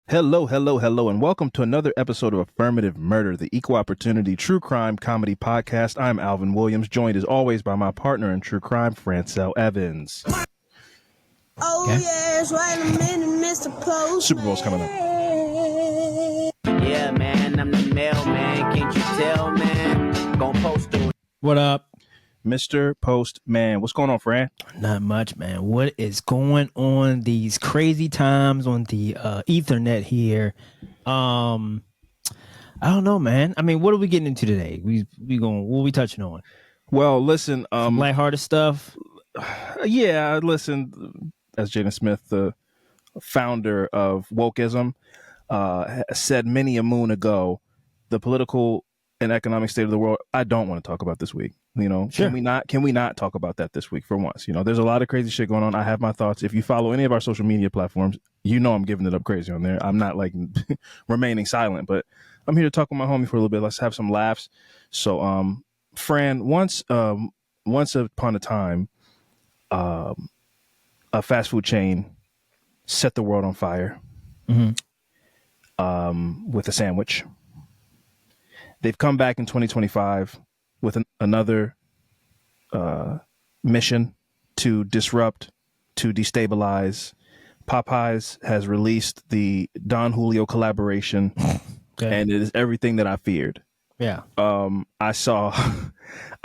Hello, hello, hello, and welcome to another episode of Affirmative Murder, the equal opportunity true crime comedy podcast. I'm Alvin Williams, joined as always by my partner in true crime, Francel Evans. Oh, okay. Yes, wait a minute, Mr. Postman. Super Bowl's coming up. Yeah, man, I'm the mailman. Can't you tell, man? Gonna post it. What up? Mr. Postman. What's going on, Fran? Not much, man. What is going on these crazy times on the Ethernet here? I don't know, man. I mean, what are we getting into today? What are we touching on? Well, listen, some lighthearted stuff. Yeah, listen, as Jaden Smith, the founder of wokeism, said many a moon ago, the political and economic state of the world, I don't want to talk about this week. You know, sure. Can we not talk about that this week for once? You know, there's a lot of crazy shit going on. I have my thoughts. If you follow any of our social media platforms, you know I'm giving it up crazy on there. I'm not like remaining silent, but I'm here to talk with my homie for a little bit. Let's have some laughs. So, Fran, once upon a time, a fast food chain set the world on fire with a sandwich. They've come back in 2025 with another mission to disrupt, to destabilize. Popeyes has released the Don Julio collaboration, and it is everything that I feared. Yeah. I saw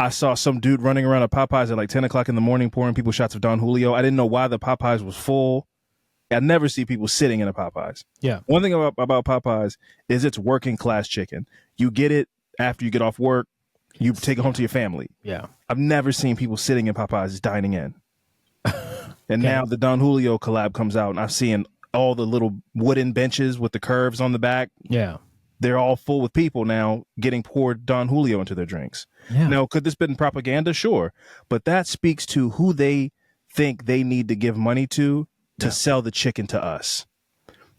some dude running around at Popeyes at like 10 o'clock in the morning pouring people shots of Don Julio. I didn't know why the Popeyes was full. I never see people sitting in a Popeyes. Yeah. One thing about Popeyes is it's working class chicken. You get it after you get off work. You take it home to your family. Yeah. I've never seen people sitting in Popeyes dining in. And now the Don Julio collab comes out, and I'm seeing all the little wooden benches with the curves on the back. Yeah. They're all full with people now getting poured Don Julio into their drinks. Yeah. Now, could this been propaganda? Sure. But that speaks to who they think they need to give money to sell the chicken to us.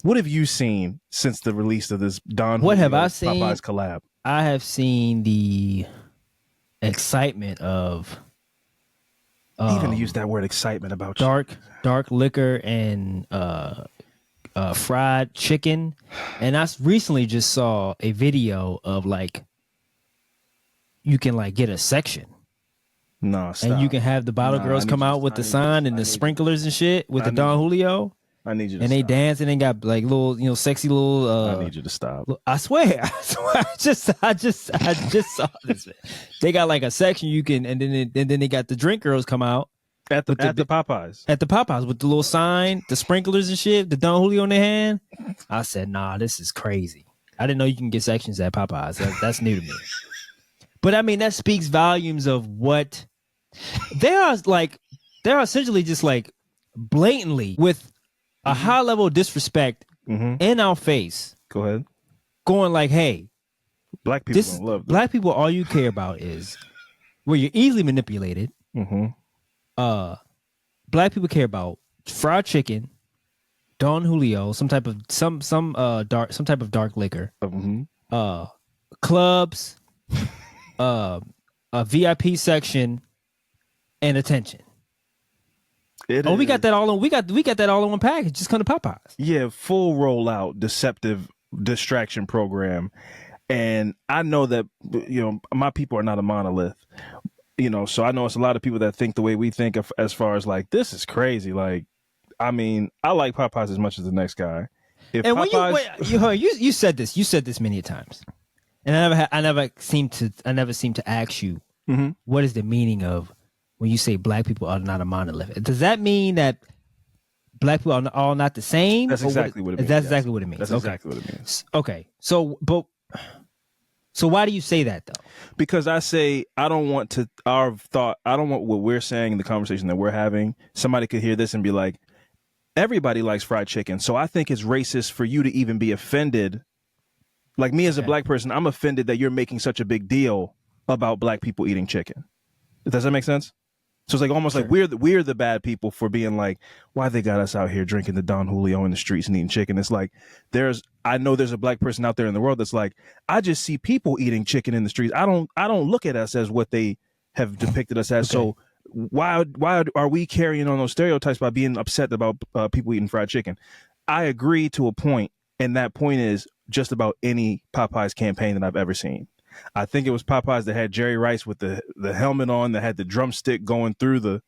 What have you seen since the release of this Don Julio Popeyes collab? I have seen the excitement of even to use that word excitement about dark liquor and fried chicken. And I recently just saw a video of like you can like get a section. No, stop. And you can have the bottle girls come out with the sign and the sprinklers and shit with the Don Julio. I need you to and they dance and they got like little, sexy little. I need you to stop. I swear. I just saw this. They got like a section you can, and then they got the drink girls come out at the Popeyes. At the Popeyes with the little sign, the sprinklers and shit, the Don Julio in their hand. I said, nah, this is crazy. I didn't know you can get sections at Popeyes. That's new to me. But I mean, that speaks volumes of what they are like. They're essentially just like blatantly with a high level of disrespect in our face. Go ahead. Going like, hey, black people don't love this. Black people, all you care about is where you're easily manipulated. Black people care about fried chicken, Don Julio, some type of dark liquor, clubs, a VIP section, and attention. We got that all in. We got that all in one package. Just come to Popeyes. Yeah, full rollout, deceptive distraction program, and I know that my people are not a monolith. So I know it's a lot of people that think the way we think as far as like this is crazy. Like, I mean, I like Popeyes as much as the next guy. If and Popeyes, when you said this many times, and I never seem to ask you what is the meaning of when you say black people are not a monolith. Does that mean that black people are all not the same? That's exactly what it means. That's exactly what it means. That's exactly what it means. Okay. So why do you say that though? Because I say I don't want what we're saying in the conversation that we're having. Somebody could hear this and be like, everybody likes fried chicken. So I think it's racist for you to even be offended. Like me as a black person, I'm offended that you're making such a big deal about black people eating chicken. Does that make sense? So it's like almost like we're the bad people for being like, why they got us out here drinking the Don Julio in the streets and eating chicken. It's like I know there's a black person out there in the world that's like, I just see people eating chicken in the streets. I don't look at us as what they have depicted us as. So why are we carrying on those stereotypes by being upset about people eating fried chicken? I agree to a point, And that point is just about any Popeyes campaign that I've ever seen. I think it was Popeyes that had Jerry Rice with the helmet on that had the drumstick going through the.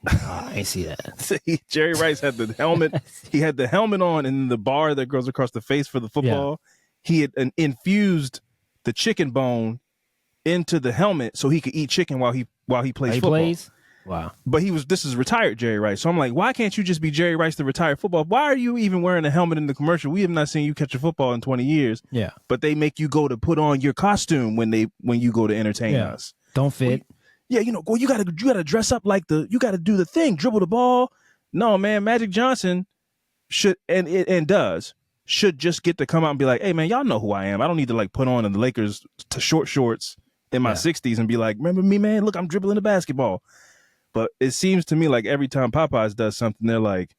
I ain't see that. Jerry Rice had the helmet. He had the helmet on and the bar that goes across the face for the football. Yeah. He had infused the chicken bone into the helmet so he could eat chicken while he plays football. Wow. But this is retired Jerry Rice. So I'm like, why can't you just be Jerry Rice, the retired football? Why are you even wearing a helmet in the commercial? We have not seen you catch a football in 20 years. Yeah. But they make you go to put on your costume when you go to entertain us. Don't fit. Well, you gotta dress up like you gotta do the thing, dribble the ball. No, man, Magic Johnson should should just get to come out and be like, hey man, y'all know who I am. I don't need to like put on the Lakers short shorts in my 60s and be like, remember me, man? Look, I'm dribbling the basketball. But it seems to me like every time Popeyes does something, they're like,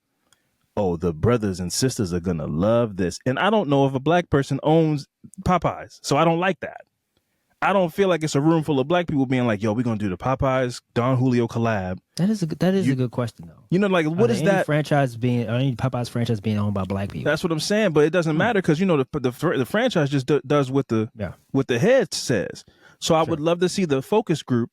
oh, the brothers and sisters are going to love this. And I don't know if a black person owns Popeyes. So I don't like that. I don't feel like it's a room full of black people being like, yo, we're going to do the Popeyes Don Julio collab. That is a good question, though. You know, like, what is that? Any Popeyes franchise being owned by black people? That's what I'm saying. But it doesn't matter because, you know, the franchise just does what the head says. So I would love to see the focus group.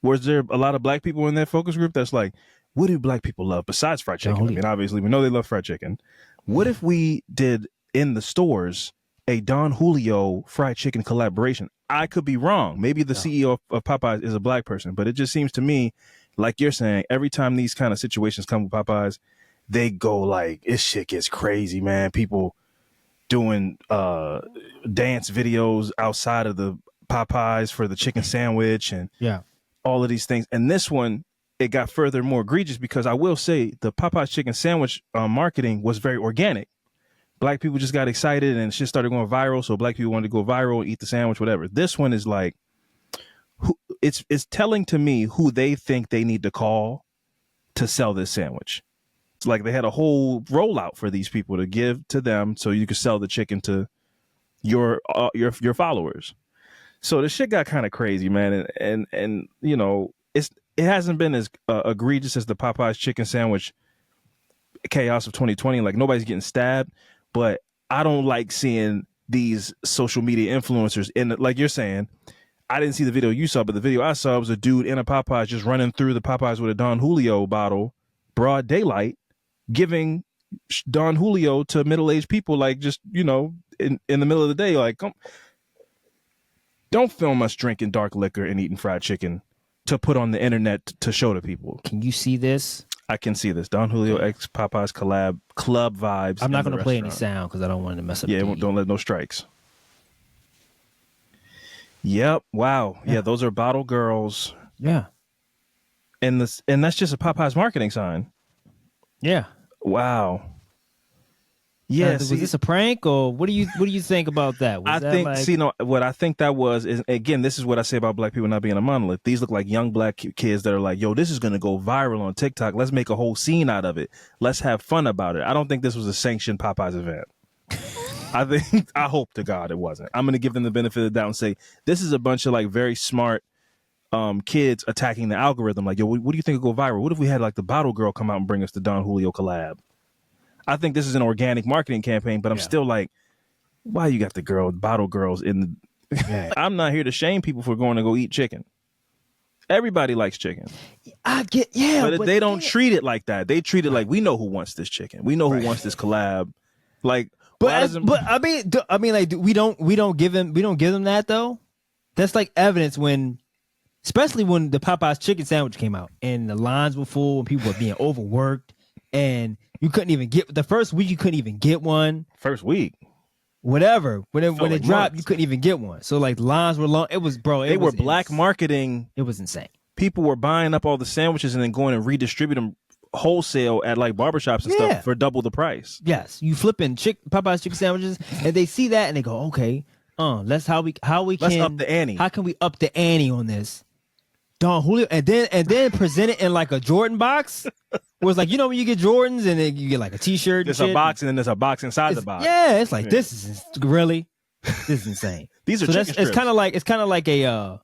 Was there a lot of black people in that focus group that's like, what do black people love besides fried chicken? I mean, obviously, we know they love fried chicken. What if we did in the stores a Don Julio fried chicken collaboration? I could be wrong. Maybe the CEO of Popeyes is a black person, but it just seems to me, like you're saying, every time these kind of situations come with Popeyes, they go like, this shit gets crazy, man. People doing dance videos outside of the Popeyes for the chicken sandwich and all of these things. And this one, it got further more egregious because I will say the Popeyes chicken sandwich marketing was very organic. Black people just got excited and shit started going viral. So black people wanted to go viral and eat the sandwich, whatever. This one is like, it's telling to me who they think they need to call to sell this sandwich. It's like they had a whole rollout for these people to give to them so you could sell the chicken to your followers. So the shit got kind of crazy, man, and you know it hasn't been as egregious as the Popeyes chicken sandwich chaos of 2020. Like nobody's getting stabbed, but I don't like seeing these social media influencers in like you're saying. I didn't see the video you saw, but the video I saw was a dude in a Popeyes just running through the Popeyes with a Don Julio bottle, broad daylight, giving Don Julio to middle-aged people, like just in the middle of the day, like come. Don't film us drinking dark liquor and eating fried chicken to put on the internet to show to people. Can you see this? I can see this. Don Julio X Popeyes collab club vibes. I'm not going to play any sound because I don't want to mess up. Yeah, don't let no strikes. Yep. Wow. Yeah, those are bottle girls. Yeah. And that's just a Popeyes marketing sign. Yeah. Wow. Yeah, was this a prank or what do you think about that? What I think that was is, again, this is what I say about black people not being a monolith. These look like young black kids that are like, yo, this is going to go viral on TikTok. Let's make a whole scene out of it. Let's have fun about it. I don't think this was a sanctioned Popeyes event. I hope to God it wasn't. I'm going to give them the benefit of the doubt and say this is a bunch of like very smart kids attacking the algorithm. Like, yo, what do you think will go viral? What if we had like the bottle girl come out and bring us the Don Julio collab? I think this is an organic marketing campaign, but I'm still like, why you got the bottle girls in the... I'm not here to shame people for going to go eat chicken. Everybody likes chicken. I get, but they don't treat it like that. They treat it like, we know who wants this chicken. We know who wants this collab. Like, we don't give them that though. That's like evidence especially when the Popeyes chicken sandwich came out and the lines were full and people were being overworked and you couldn't even get the first week. You couldn't even get one. First week, whatever. When it dropped, you couldn't even get one. So like lines were long. It was They were black marketing. It was insane. People were buying up all the sandwiches and then going and redistribute them wholesale at like barbershops and stuff for double the price. Yes, you flipping Popeyes chicken sandwiches, and they see that and they go, okay, let's up the ante. How can we up the ante on this? Don Julio, and then present it in like a Jordan box. Where it's like, when you get Jordans and then you get like a T-shirt. There's a box and then there's a box inside the box. Yeah, it's like this is insane. These are chicken strips. It's kind of like a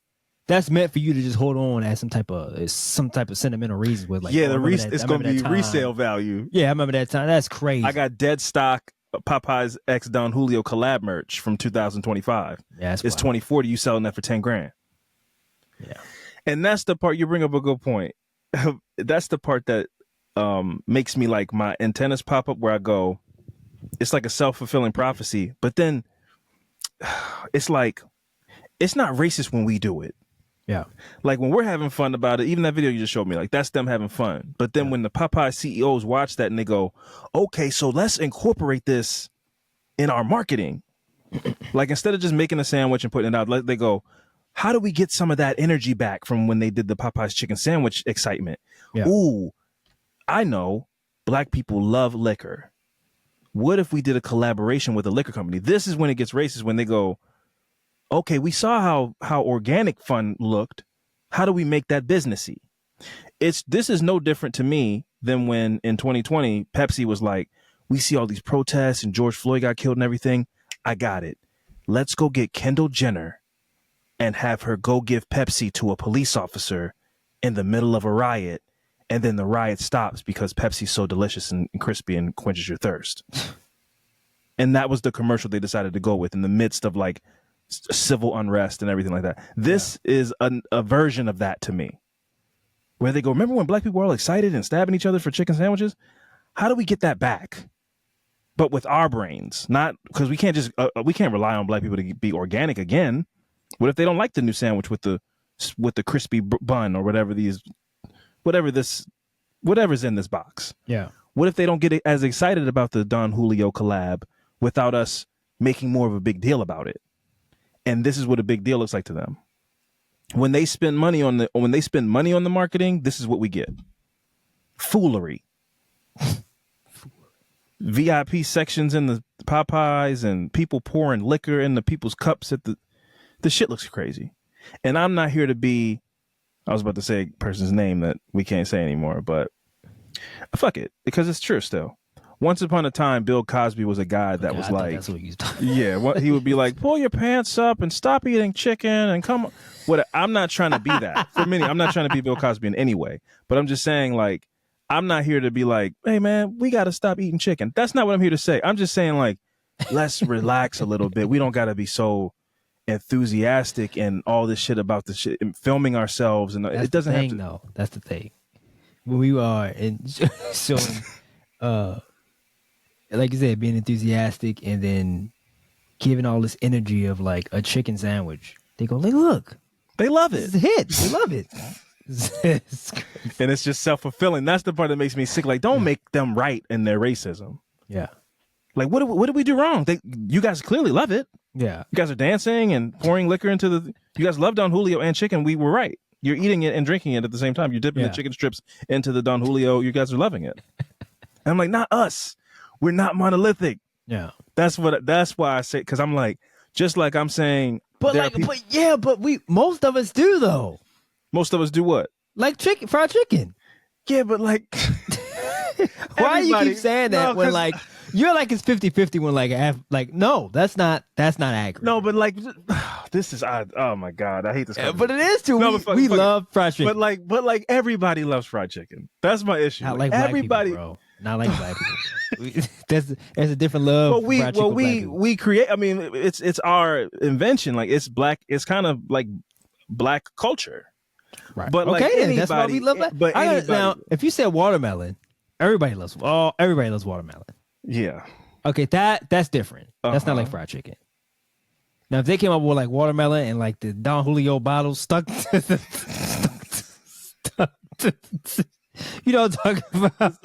that's meant for you to just hold on as some type of sentimental reason with like it's going to be resale value. Yeah, I remember that time. That's crazy. I got dead stock Popeyes X Don Julio collab merch from 2025. Yeah, It's 2040. You selling that for 10 grand. Yeah. And that's the part, you bring up a good point. That's the part that makes me like my antennas pop up where I go, it's like a self-fulfilling prophecy. But then it's like, it's not racist when we do it. Yeah. Like when we're having fun about it, even that video you just showed me, like that's them having fun. But then when the Popeye CEOs watch that and they go, okay, so let's incorporate this in our marketing. Like instead of just making a sandwich and putting it out, they go, how do we get some of that energy back from when they did the Popeyes chicken sandwich excitement? Yeah. Ooh, I know black people love liquor. What if we did a collaboration with a liquor company? This is when it gets racist, when they go, okay, we saw how organic fun looked. How do we make that businessy? This is no different to me than when in 2020, Pepsi was like, we see all these protests and George Floyd got killed and everything. I got it. Let's go get Kendall Jenner and have her go give Pepsi to a police officer in the middle of a riot. And then the riot stops because Pepsi's so delicious and crispy and quenches your thirst. And that was the commercial they decided to go with in the midst of like civil unrest and everything like that. This is a version of that to me, where they go, remember when black people were all excited and stabbing each other for chicken sandwiches? How do we get that back? But with our brains, not because we can't just we can't rely on black people to be organic again. What if they don't like the new sandwich with the crispy bun or whatever's in this box? Yeah. What if they don't get as excited about the Don Julio collab without us making more of a big deal about it? And this is what a big deal looks like to them. When they spend money on the marketing, this is what we get. Foolery. VIP sections in the Popeyes and people pouring liquor into people's cups at the shit looks crazy. And I'm not here to be, I was about to say a person's name that we can't say anymore, but fuck it, because it's true still. Once upon a time, Bill Cosby was a guy that was like, that's what you he would be like, pull your pants up and stop eating chicken and come. What? I'm not trying to be that. For many, I'm not trying to be Bill Cosby in any way. But I'm just saying, like, I'm not here to be like, hey man, we got to stop eating chicken. That's not what I'm here to say. I'm just saying, like, let's relax a little bit. We don't got to be so enthusiastic and all this shit about the shit and filming ourselves, and it doesn't have to. No, that's the thing. When we are and showing, like you said, being enthusiastic and then giving all this energy of like a chicken sandwich, they go like, look, they love it. It's a hit. They love it. And it's just self-fulfilling. That's the part that makes me sick. Like, don't make them right in their racism. Yeah. Like, what did we do wrong? You guys clearly love it. Yeah. You guys are dancing and pouring liquor into you guys love Don Julio and chicken. We were right. You're eating it and drinking it at the same time. You're dipping the chicken strips into the Don Julio. You guys are loving it. And I'm like, not us. We're not monolithic. Yeah. That's why I say, because I'm like, just like I'm saying. But most of us do though. Most of us do what? Like fried chicken. Yeah, but like. Why do you keep saying that when like you're like it's 50-50 when like no, that's not accurate. No, but like this is oh my God, I hate this. But it is too. We love fried chicken. But like everybody loves fried chicken. That's my issue. Not like everybody, black people, bro. Not like black people. There's a different love. But we create. I mean, it's our invention. Like it's black. It's kind of like black culture. Right. But like okay, anybody, that's why we love that. But now, if you said watermelon, everybody loves watermelon. Yeah. Okay, that's different. That's not like fried chicken. Now, if they came up with like watermelon and like the Don Julio bottle stuck to you know what I'm talking about?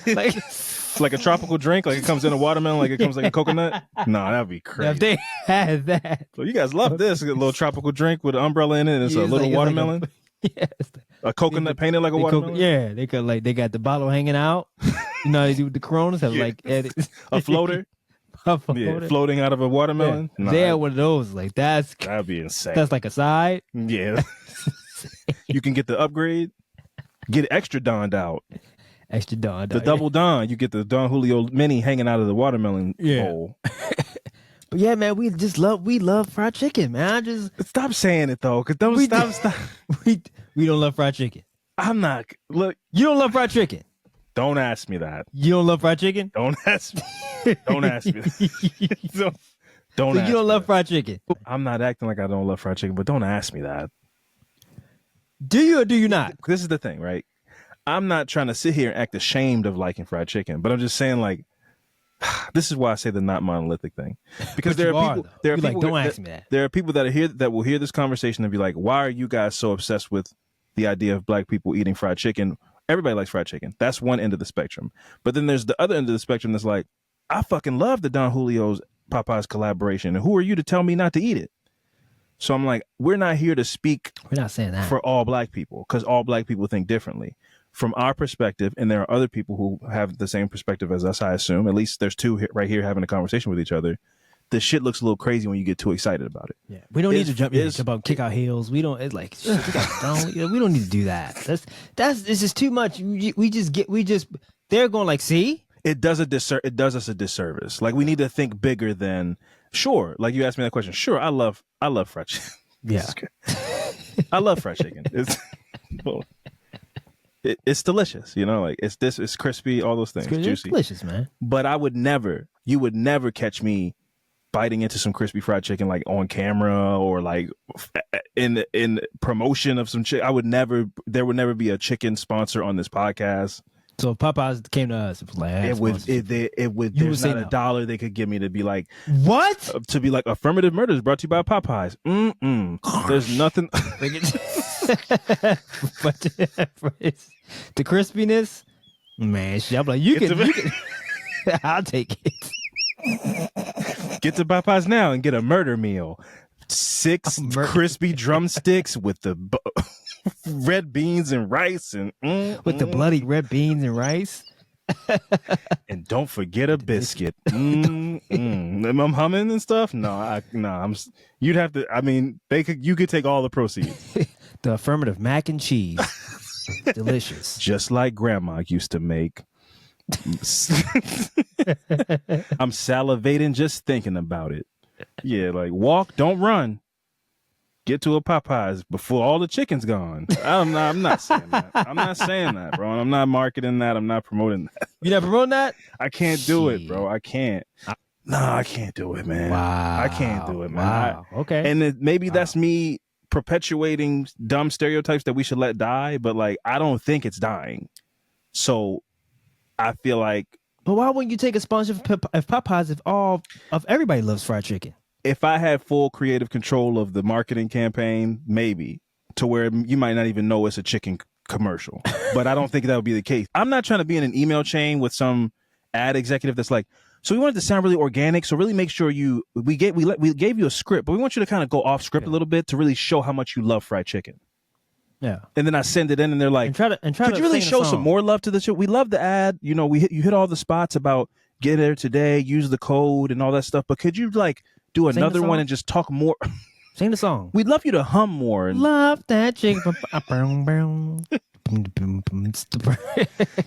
Like like a tropical drink, like it comes in a watermelon, like it comes like a coconut. No, that'd be crazy. If they had that, so you guys love this, a little tropical drink with an umbrella in it, and it's a little watermelon. A coconut painted like a watermelon. They got the bottle hanging out. You know, they do with the Coronas have a floater. Floating out of a watermelon. Yeah. They had one of those. Like that'd be insane. That's like a side. Yeah. You can get the upgrade. Get extra Donned out. Extra Don. The double Don. You get the Don Julio mini hanging out of the watermelon bowl. But yeah, man, we love fried chicken, man. I just stop saying it though, because stop. We don't love fried chicken. I'm not. Look, you don't love fried chicken. Don't ask me that. You don't love fried chicken? Don't ask me. Don't ask me that. Don't So ask you don't me love that. fried chicken? I'm not acting like I don't love fried chicken, but don't ask me that. Do you or do you not? This is the thing, right? I'm not trying to sit here and act ashamed of liking fried chicken, but I'm just saying, like, this is why I say the not monolithic thing, because But there you are are, people. though. There are You're like, people. don't ask me that. There are people that are here that will hear this conversation and be like, "Why are you guys so obsessed with the idea of black people eating fried chicken?" Everybody likes fried chicken. That's one end of the spectrum. But then there's the other end of the spectrum that's like, I fucking love the Don Julio's Popeyes collaboration, and who are you to tell me not to eat it? So I'm like, we're not here to speak We're not saying that. for all black people, because all black people think differently. From our perspective, and there are other people who have the same perspective as us, I assume. At least there's two right here having a conversation with each other. The shit looks a little crazy when you get too excited about it. Yeah, we don't need to jump about kick our heels. We don't. It's like shit, we don't need to do that. This is too much. They're going like, see, It does us a disservice. Like, we need to think bigger than, sure. Like, you asked me that question. Sure, I love fried chicken. Yeah. I love fried chicken. It's delicious, you know. Like, it's crispy, all those things, it's juicy, delicious, man. But you would never catch me biting into some crispy fried chicken like on camera or like in promotion of some chicken. There would never be a chicken sponsor on this podcast. So if Popeyes came to us, it was like, It would. There's not a dollar they could give me to be like, what? To be like, Affirmative Murder is brought to you by Popeyes. There's nothing. But the crispiness, man, shit, I'm like, you can I'll take it. Get to Popeyes now and get a murder meal. 6 crispy drumsticks with the red beans and rice and with the bloody red beans and rice. And don't forget a biscuit. I'm humming and stuff. You'd have to. I mean, you could take all the proceeds. The affirmative mac and cheese, delicious, just like Grandma used to make. I'm salivating just thinking about it. Yeah, like walk, don't run. Get to a Popeyes before all the chicken's gone. I'm not saying that. I'm not saying that, bro. I'm not marketing that. I'm not promoting that. You not promoting that? I can't do it, bro. I can't. I can't do it, man. Wow. I can't do it, man. Wow. Okay. And maybe that's me perpetuating dumb stereotypes that we should let die, but like, I don't think it's dying. So I feel like. But why wouldn't you take a sponsorship of Popeyes if everybody loves fried chicken? If I had full creative control of the marketing campaign, maybe to where you might not even know it's a chicken commercial, but I don't think that would be the case. I'm not trying to be in an email chain with some ad executive that's like, so we want it to sound really organic. So really make sure we gave you a script, but we want you to kind of go off script a little bit to really show how much you love fried chicken. Yeah. And then I send it in and they're like, could you really show some more love to the show? We love the ad. You know, you hit all the spots about get there today, use the code and all that stuff. But could you like do another one and just talk more? Sing the song. We'd love you to hum more. And love that chicken.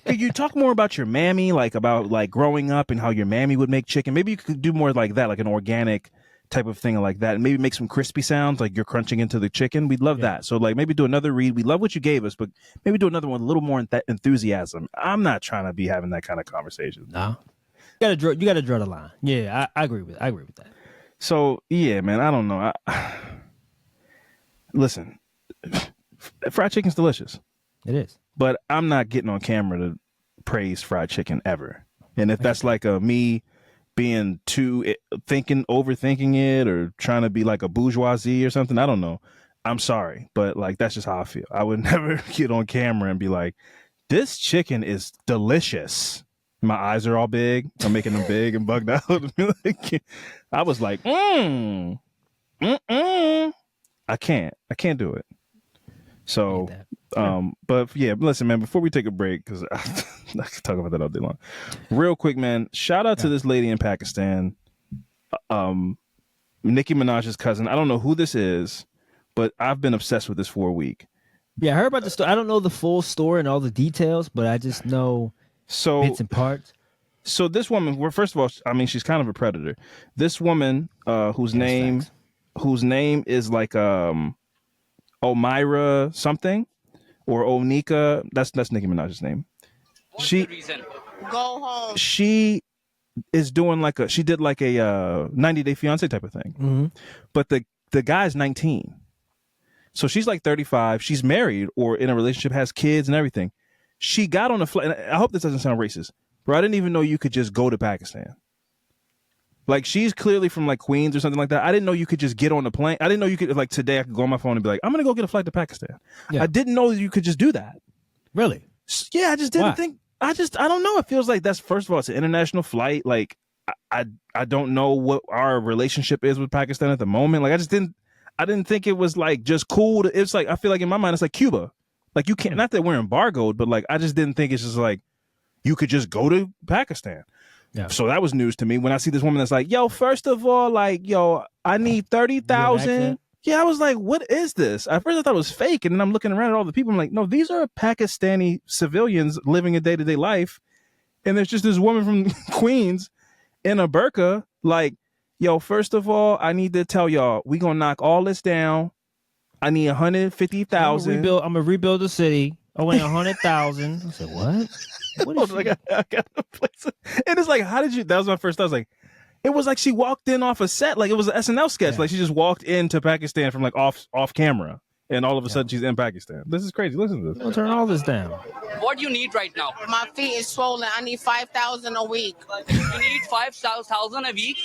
Could you talk more about your mammy, like about like growing up and how your mammy would make chicken? Maybe you could do more like that, like an organic type of thing like that, and maybe make some crispy sounds like you're crunching into the chicken. We'd love that. So like maybe do another read. We love what you gave us, but maybe do another one with a little more enthusiasm. I'm not trying to be having that kind of conversation. No, you gotta draw the line. Yeah, I agree with that. So yeah, man, I don't know. Listen, fried chicken's delicious. It is, but I'm not getting on camera to praise fried chicken ever. And if that's like me being overthinking it or trying to be like a bourgeoisie or something, I don't know. I'm sorry, but like that's just how I feel. I would never get on camera and be like, this chicken is delicious. My eyes are all big. I'm making them big and bugged out. I was like, I can't do it. So, but yeah, listen, man, before we take a break, because I could talk about that all day long. Real quick, man, shout out to this lady in Pakistan, Nicki Minaj's cousin. I don't know who this is, but I've been obsessed with this for a week. Yeah, I heard about the story. I don't know the full story and all the details, but I just know bits and parts. So this woman, well, first of all, I mean, she's kind of a predator. This woman, whose name is like Omira something or Onika. That's Nicki Minaj's name. What's She- the reason? Go home. She is doing she did like a 90 Day Fiance type of thing. Mhm. But the guy's 19. So she's like 35. She's married or in a relationship, has kids and everything. She got on a flight. And I hope this doesn't sound racist, bro. I didn't even know you could just go to Pakistan. Like, she's clearly from like Queens or something like that. I didn't know you could just get on a plane. I didn't know you could, like, today I could go on my phone and be like, I'm going to go get a flight to Pakistan. Yeah. I didn't know you could just do that. Really? Yeah, I just didn't Why? think. I don't know. It feels like that's, first of all, it's an international flight. Like, I don't know what our relationship is with Pakistan at the moment. Like, I didn't think it was like just cool. It's like, I feel like in my mind, it's like Cuba. Like, you can't, not that we're embargoed, but like, I just didn't think it's just like, you could just go to Pakistan. Yeah. So that was news to me when I see this woman that's like, yo, first of all, like, yo, I need 30,000. accent? Yeah, I was like, what is this? At first I thought it was fake. And then I'm looking around at all the people. I'm like, no, these are Pakistani civilians living a day-to-day life. And there's just this woman from Queens in a burqa, like, yo, first of all, I need to tell y'all, we gonna knock all this down. I need 150,000. I'm gonna rebuild the city. I want 100,000. I said, what? What is Like, I got a place. And it's like, how did you? That was my first thought. I was like, it was like she walked in off a set, like it was an SNL sketch. Yeah. Like she just walked into Pakistan from like off camera, and all of a sudden she's in Pakistan. This is crazy. Listen to this. We'll turn all this down. What do you need right now? My feet is swollen. I need 5,000 a week. You need 5,000 a week.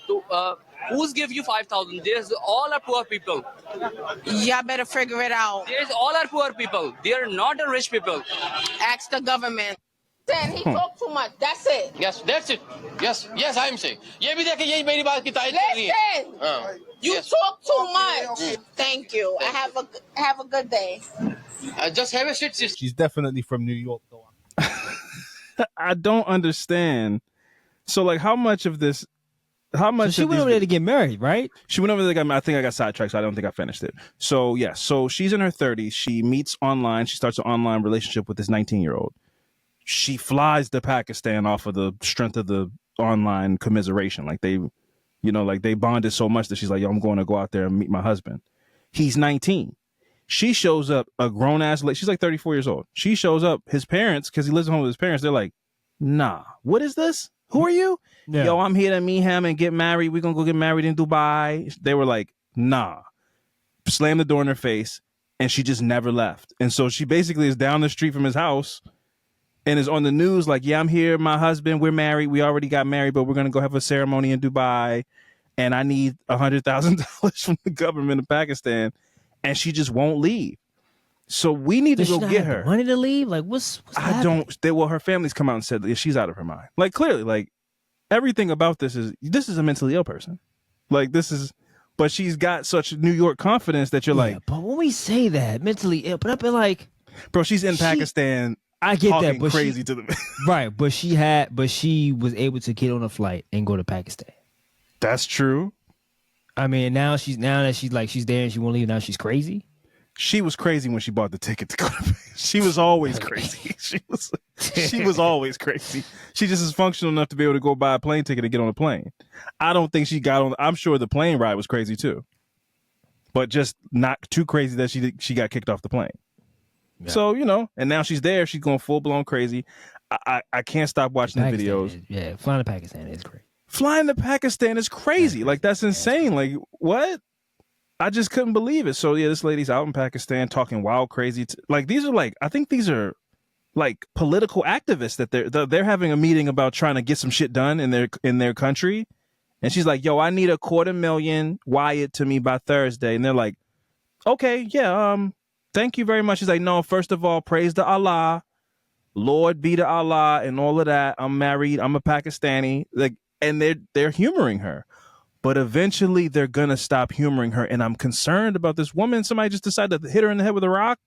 To, who's give you 5,000? There's all are poor people. Y'all better figure it out. There's all are poor people. They are not the rich people. Ask the government. Then he talked too much. That's it. Yes, that's it. Yes, yes, I'm saying. ये भी देखे यही मेरी बात की तारीफ कर रही है. Listen, you talk too much. Thank you. Have a good day. Just have a shit system. She's definitely from New York, though. I don't understand. So like, how much of this? How much? So she of went these over there to get married, right? She went over there. I think I got sidetracked, so I don't think I finished it. So yeah, so she's in her 30s. She meets online. She starts an online relationship with this 19-year-old. She flies to Pakistan off of the strength of the online commiseration. Like they bonded so much that she's like, yo, I'm going to go out there and meet my husband. He's 19. She shows up, a grown ass lady. She's like 34 years old. She shows up. His parents, because he lives at home with his parents, they're like, nah, what is this? Who are you? Yeah. Yo, I'm here to meet him and get married. We're going to go get married in Dubai. They were like, nah. Slammed the door in her face, and she just never left. And so she basically is down the street from his house and is on the news like, yeah, I'm here, my husband, we're married. We already got married, but we're going to go have a ceremony in Dubai, and I need $100,000 from the government of Pakistan, and she just won't leave. So we need Does to she go not get have the her. money to leave? Like, what's I happening? don't. Her family's come out and said that she's out of her mind. Like, clearly, like, everything about this is a mentally ill person. Like, but she's got such New York confidence that you're Yeah, like, but when we say that, mentally ill, but I've been like, bro, she's in Pakistan. I get talking that, but crazy to the right, but she was able to get on a flight and go to Pakistan. That's true. I mean, now that she's there and she won't leave. Now she's crazy. She was crazy when she bought the ticket to go to She was always crazy. She was always crazy. She just is functional enough to be able to go buy a plane ticket and get on a plane. I don't think she got on. I'm sure the plane ride was crazy too, but just not too crazy that she got kicked off the plane. Yeah. So, and now she's there. She's going full blown crazy. I can't stop watching the videos. Flying to Pakistan is crazy. Flying to Pakistan is crazy. Like, that's insane. Like, what? I just couldn't believe it. So yeah, this lady's out in Pakistan talking wild, crazy. These are like, I think these are like political activists that they're having a meeting about trying to get some shit done in their country. And she's like, yo, I need $250,000 wired to me by Thursday. And they're like, okay, yeah, thank you very much. She's like, no, first of all, praise to Allah, Lord be to Allah, and all of that. I'm married. I'm a Pakistani. Like, and they're humoring her. But eventually they're going to stop humoring her. And I'm concerned about this woman. Somebody just decided to hit her in the head with a rock.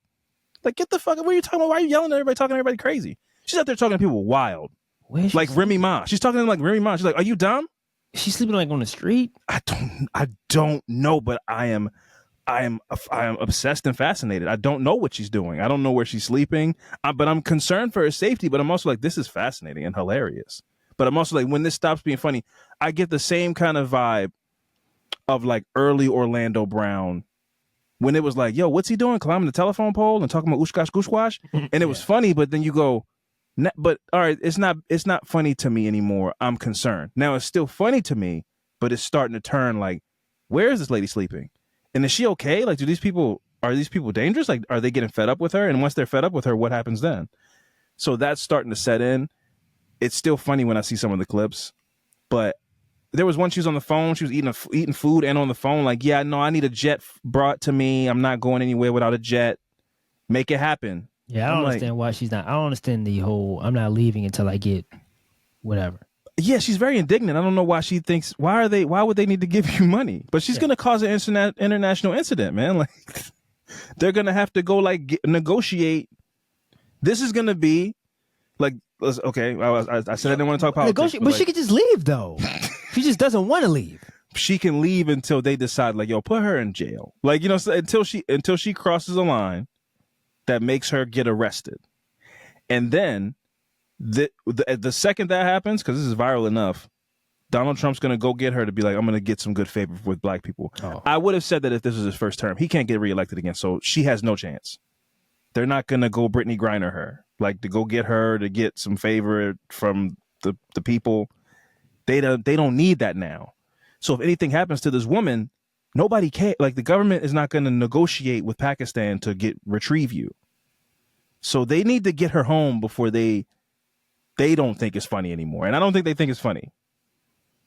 Like, get the fuck, what are you talking about? Why are you yelling at everybody, talking to everybody crazy? She's out there talking to people wild. Like Remy Ma. She's talking to them like Remy Ma. She's like, are you dumb? Is she sleeping like on the street? I don't know, but I am obsessed and fascinated. I don't know what she's doing. I don't know where she's sleeping, but I'm concerned for her safety. But I'm also like, this is fascinating and hilarious. But I'm also like, when this stops being funny, I get the same kind of vibe of like early Orlando Brown when it was like, yo, what's he doing? Climbing the telephone pole and talking about ooshkash gooshwash. And it was funny, but then you go, But all right, it's not funny to me anymore. I'm concerned. Now it's still funny to me, but it's starting to turn like, where is this lady sleeping? And is she okay? Like, are these people dangerous? Like, are they getting fed up with her? And once they're fed up with her, what happens then? So that's starting to set in. It's still funny when I see some of the clips, but there was one, she was on the phone. She was eating food and on the phone. Like, yeah, no, I need a jet brought to me. I'm not going anywhere without a jet. Make it happen. Yeah, I don't understand why she's not. I don't understand the whole, I'm not leaving until I get whatever. Yeah, she's very indignant. I don't know why she thinks, why would they need to give you money? But she's going to cause an international incident, man. Like, they're going to have to go, like, negotiate. This is going to be, like, okay, I said I didn't want to talk politics. But she could just leave, though. She just doesn't want to leave. She can leave until they decide, like, yo, put her in jail. Like, you know, until she crosses a line that makes her get arrested. And then the second that happens, because this is viral enough, Donald Trump's going to go get her to be like, I'm going to get some good favor with black people. Oh. I would have said that if this was his first term. He can't get reelected again, so she has no chance. They're not going to go Brittany Griner her, like, to go get her to get some favor from the people. They don't need that now. So if anything happens to this woman, nobody can. Like, the government is not going to negotiate with Pakistan to retrieve you. So they need to get her home before they don't think it's funny anymore. And I don't think they think it's funny.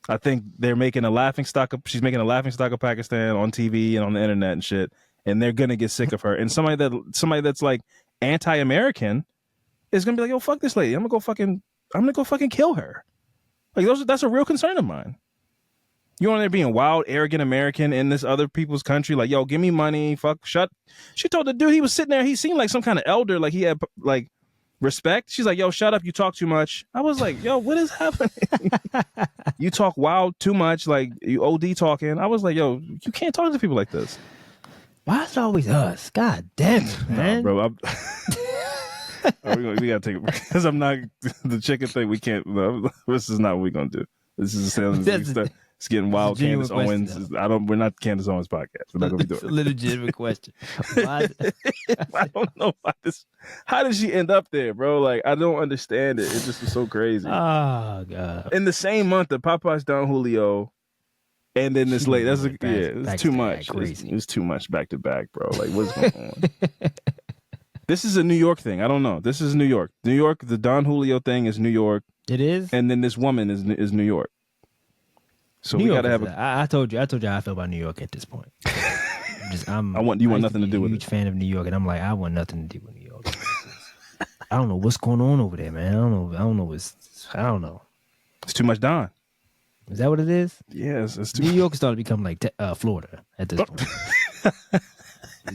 I think they're making a laughing stock of. She's making a laughing stock of Pakistan on TV and on the internet and shit. And they're gonna get sick of her. And somebody that's like anti-American is gonna be like, yo, fuck this lady. I'm gonna go fucking kill her. Like, that's a real concern of mine. You're on there being wild, arrogant American in this other people's country. Like, yo, give me money. Shut. She told the dude, he was sitting there. He seemed like some kind of elder. Like, he had like respect. She's like, yo, shut up. You talk too much. I was like, yo, what is happening? You talk wild too much. Like, you OD talking. I was like, yo, you can't talk to people like this. Why is it always us? God damn it, man. Nah, bro. We gotta take it because I'm not the chicken thing. We can't. No, this is not what we're gonna do. This is it's getting wild. Candace Owens. We're not Candace Owens podcast. We're not gonna be doing it. It's a legitimate question. I don't know why this. How did she end up there, bro? Like, I don't understand it. It just was so crazy. Oh god. In the same month, the Popeyes Don Julio. And then this late, it's too much. It's too much back to back, bro. Like, what's going on? This is a New York thing. I don't know. This is New York. New York, the Don Julio thing is New York. It is? And then this woman is New York. So New we York got to have I told you how I feel about New York at this point. You want nothing to do with it. I'm a huge fan of New York, and I'm like, I want nothing to do with New York. I don't know what's going on over there, man. I don't know. It's too much Don. Is that what it is? Yes, it's too New York is starting to become like Florida at this point.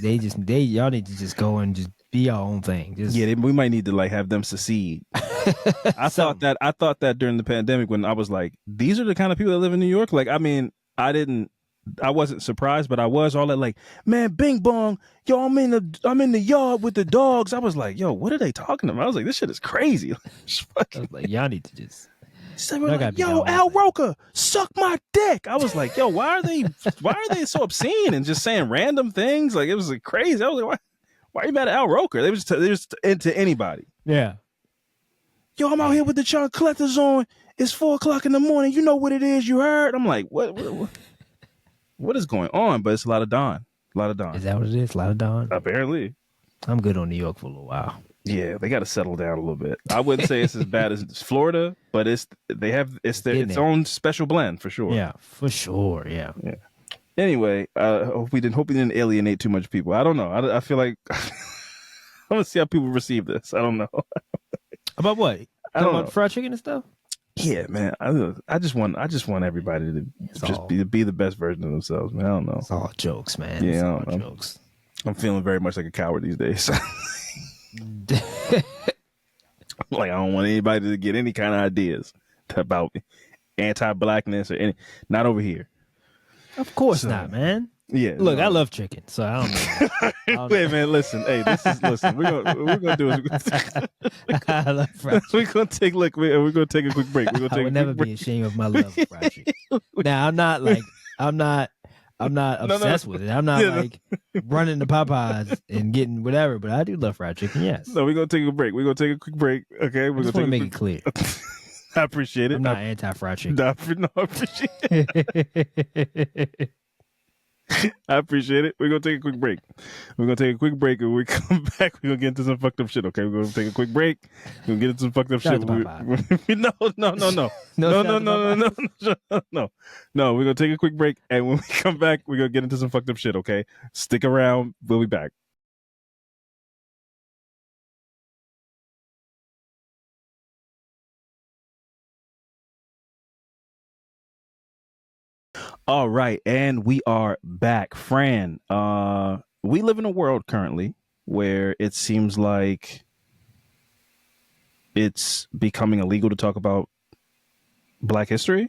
Y'all need to just go and just be your own thing. We might need to like have them secede. I thought that during the pandemic when I was like, these are the kind of people that live in New York. Like, I mean, I wasn't surprised, but I was all that like, man, bing bong, yo, I'm in the yard with the dogs. I was like, yo, what are they talking about? I was like, this shit is crazy. I was like, y'all need to just. Like, yo, Al Roker, suck my dick. I was like, yo, why are they so obscene and just saying random things? Like, it was like crazy. I was like, why are you mad at Al Roker? They were just into anybody. Yeah. Yo, I'm out here with the chancletas on. It's 4:00 in the morning. You know what it is. You heard? I'm like, what is going on? But it's a lot of Don. Is that what it is? A lot of Don? Apparently. I'm good on New York for a little while. Yeah, they got to settle down a little bit. I wouldn't say it's as bad as Florida, but it's its own special blend for sure. Yeah, for sure. Yeah. Anyway, hope we didn't alienate too much people. I don't know. I feel like I want to see how people receive this. I don't know. About what? I don't know. About fried chicken and stuff. Yeah, man. I just want everybody to be the best version of themselves, man. I don't know. It's all jokes, man. Yeah, it's I all don't know. Jokes. I'm feeling very much like a coward these days. Like, I don't want anybody to get any kind of ideas about anti-blackness or any. Not over here. Of course not, man. Yeah. Look, I love chicken, so I don't know. Wait, man. Listen. Hey, listen. We're gonna do is I love fried chicken. we're gonna take a quick break. I would never be ashamed of my love of fried chicken. Now, I'm not I'm not No, obsessed with it. I'm not Yeah, no. like running to Popeyes and getting whatever, but I do love fried chicken. Yes. No, we're gonna take a break. We're gonna take a quick break. Okay, I we're just gonna want to take make it clear. I appreciate it. I'm not anti-fried chicken. No, I appreciate it. I appreciate it. We're gonna take a quick break. We're gonna take a quick break, and when we come back, we're gonna get into some fucked up shit. Okay, we're gonna take a quick break. We're gonna get into some fucked up Shout shit. out to Popeye. No. No. We're gonna take a quick break, and when we come back, we're gonna get into some fucked up shit. Okay, stick around. We'll be back. All right, and we are back. Fran, we live in a world currently where it seems like it's becoming illegal to talk about Black history.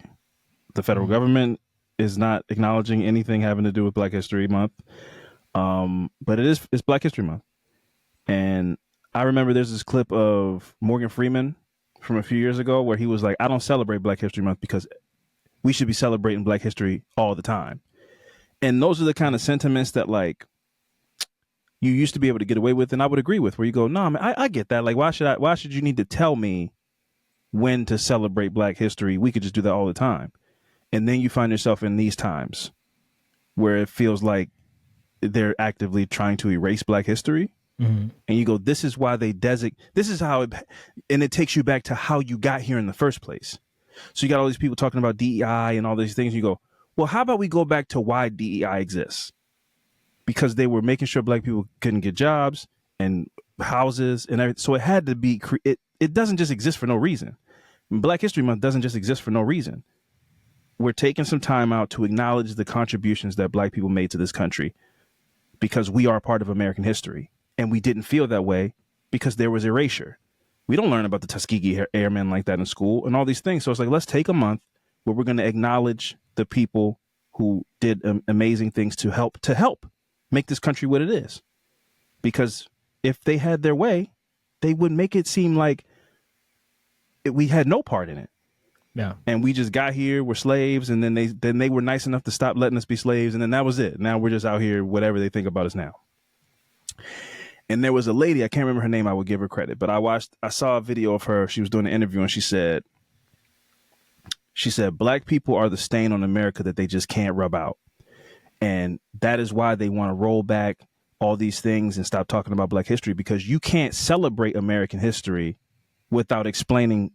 The federal government is not acknowledging anything having to do with Black History Month. But it's Black History Month. And I remember there's this clip of Morgan Freeman from a few years ago where he was like, I don't celebrate Black History Month because we should be celebrating Black history all the time. And those are the kind of sentiments that like you used to be able to get away with, and I would agree with, where you go, no, man, I get that. Like, why should you need to tell me when to celebrate Black history? We could just do that all the time. And then you find yourself in these times where it feels like they're actively trying to erase Black history. Mm-hmm. And you go, this is why they this is how and it takes you back to how you got here in the first place. So you got all these people talking about DEI and all these things. You go, well, how about we go back to why DEI exists? Because they were making sure Black people couldn't get jobs and houses and everything. So it had to be, it doesn't just exist for no reason. Black History Month doesn't just exist for no reason. We're taking some time out to acknowledge the contributions that Black people made to this country because we are part of American history. And we didn't feel that way because there was erasure. We don't learn about the Tuskegee Airmen like that in school and all these things. So it's like, let's take a month where we're going to acknowledge the people who did amazing things to help make this country what it is. Because if they had their way, they would make it seem like we had no part in it. Yeah. And we just got here, we're slaves, and then they were nice enough to stop letting us be slaves, and then that was it. Now we're just out here, whatever they think about us now. And there was a lady, I can't remember her name, I would give her credit, but I saw a video of her, she was doing an interview, and she said, Black people are the stain on America that they just can't rub out. And that is why they want to roll back all these things and stop talking about Black history, because you can't celebrate American history without explaining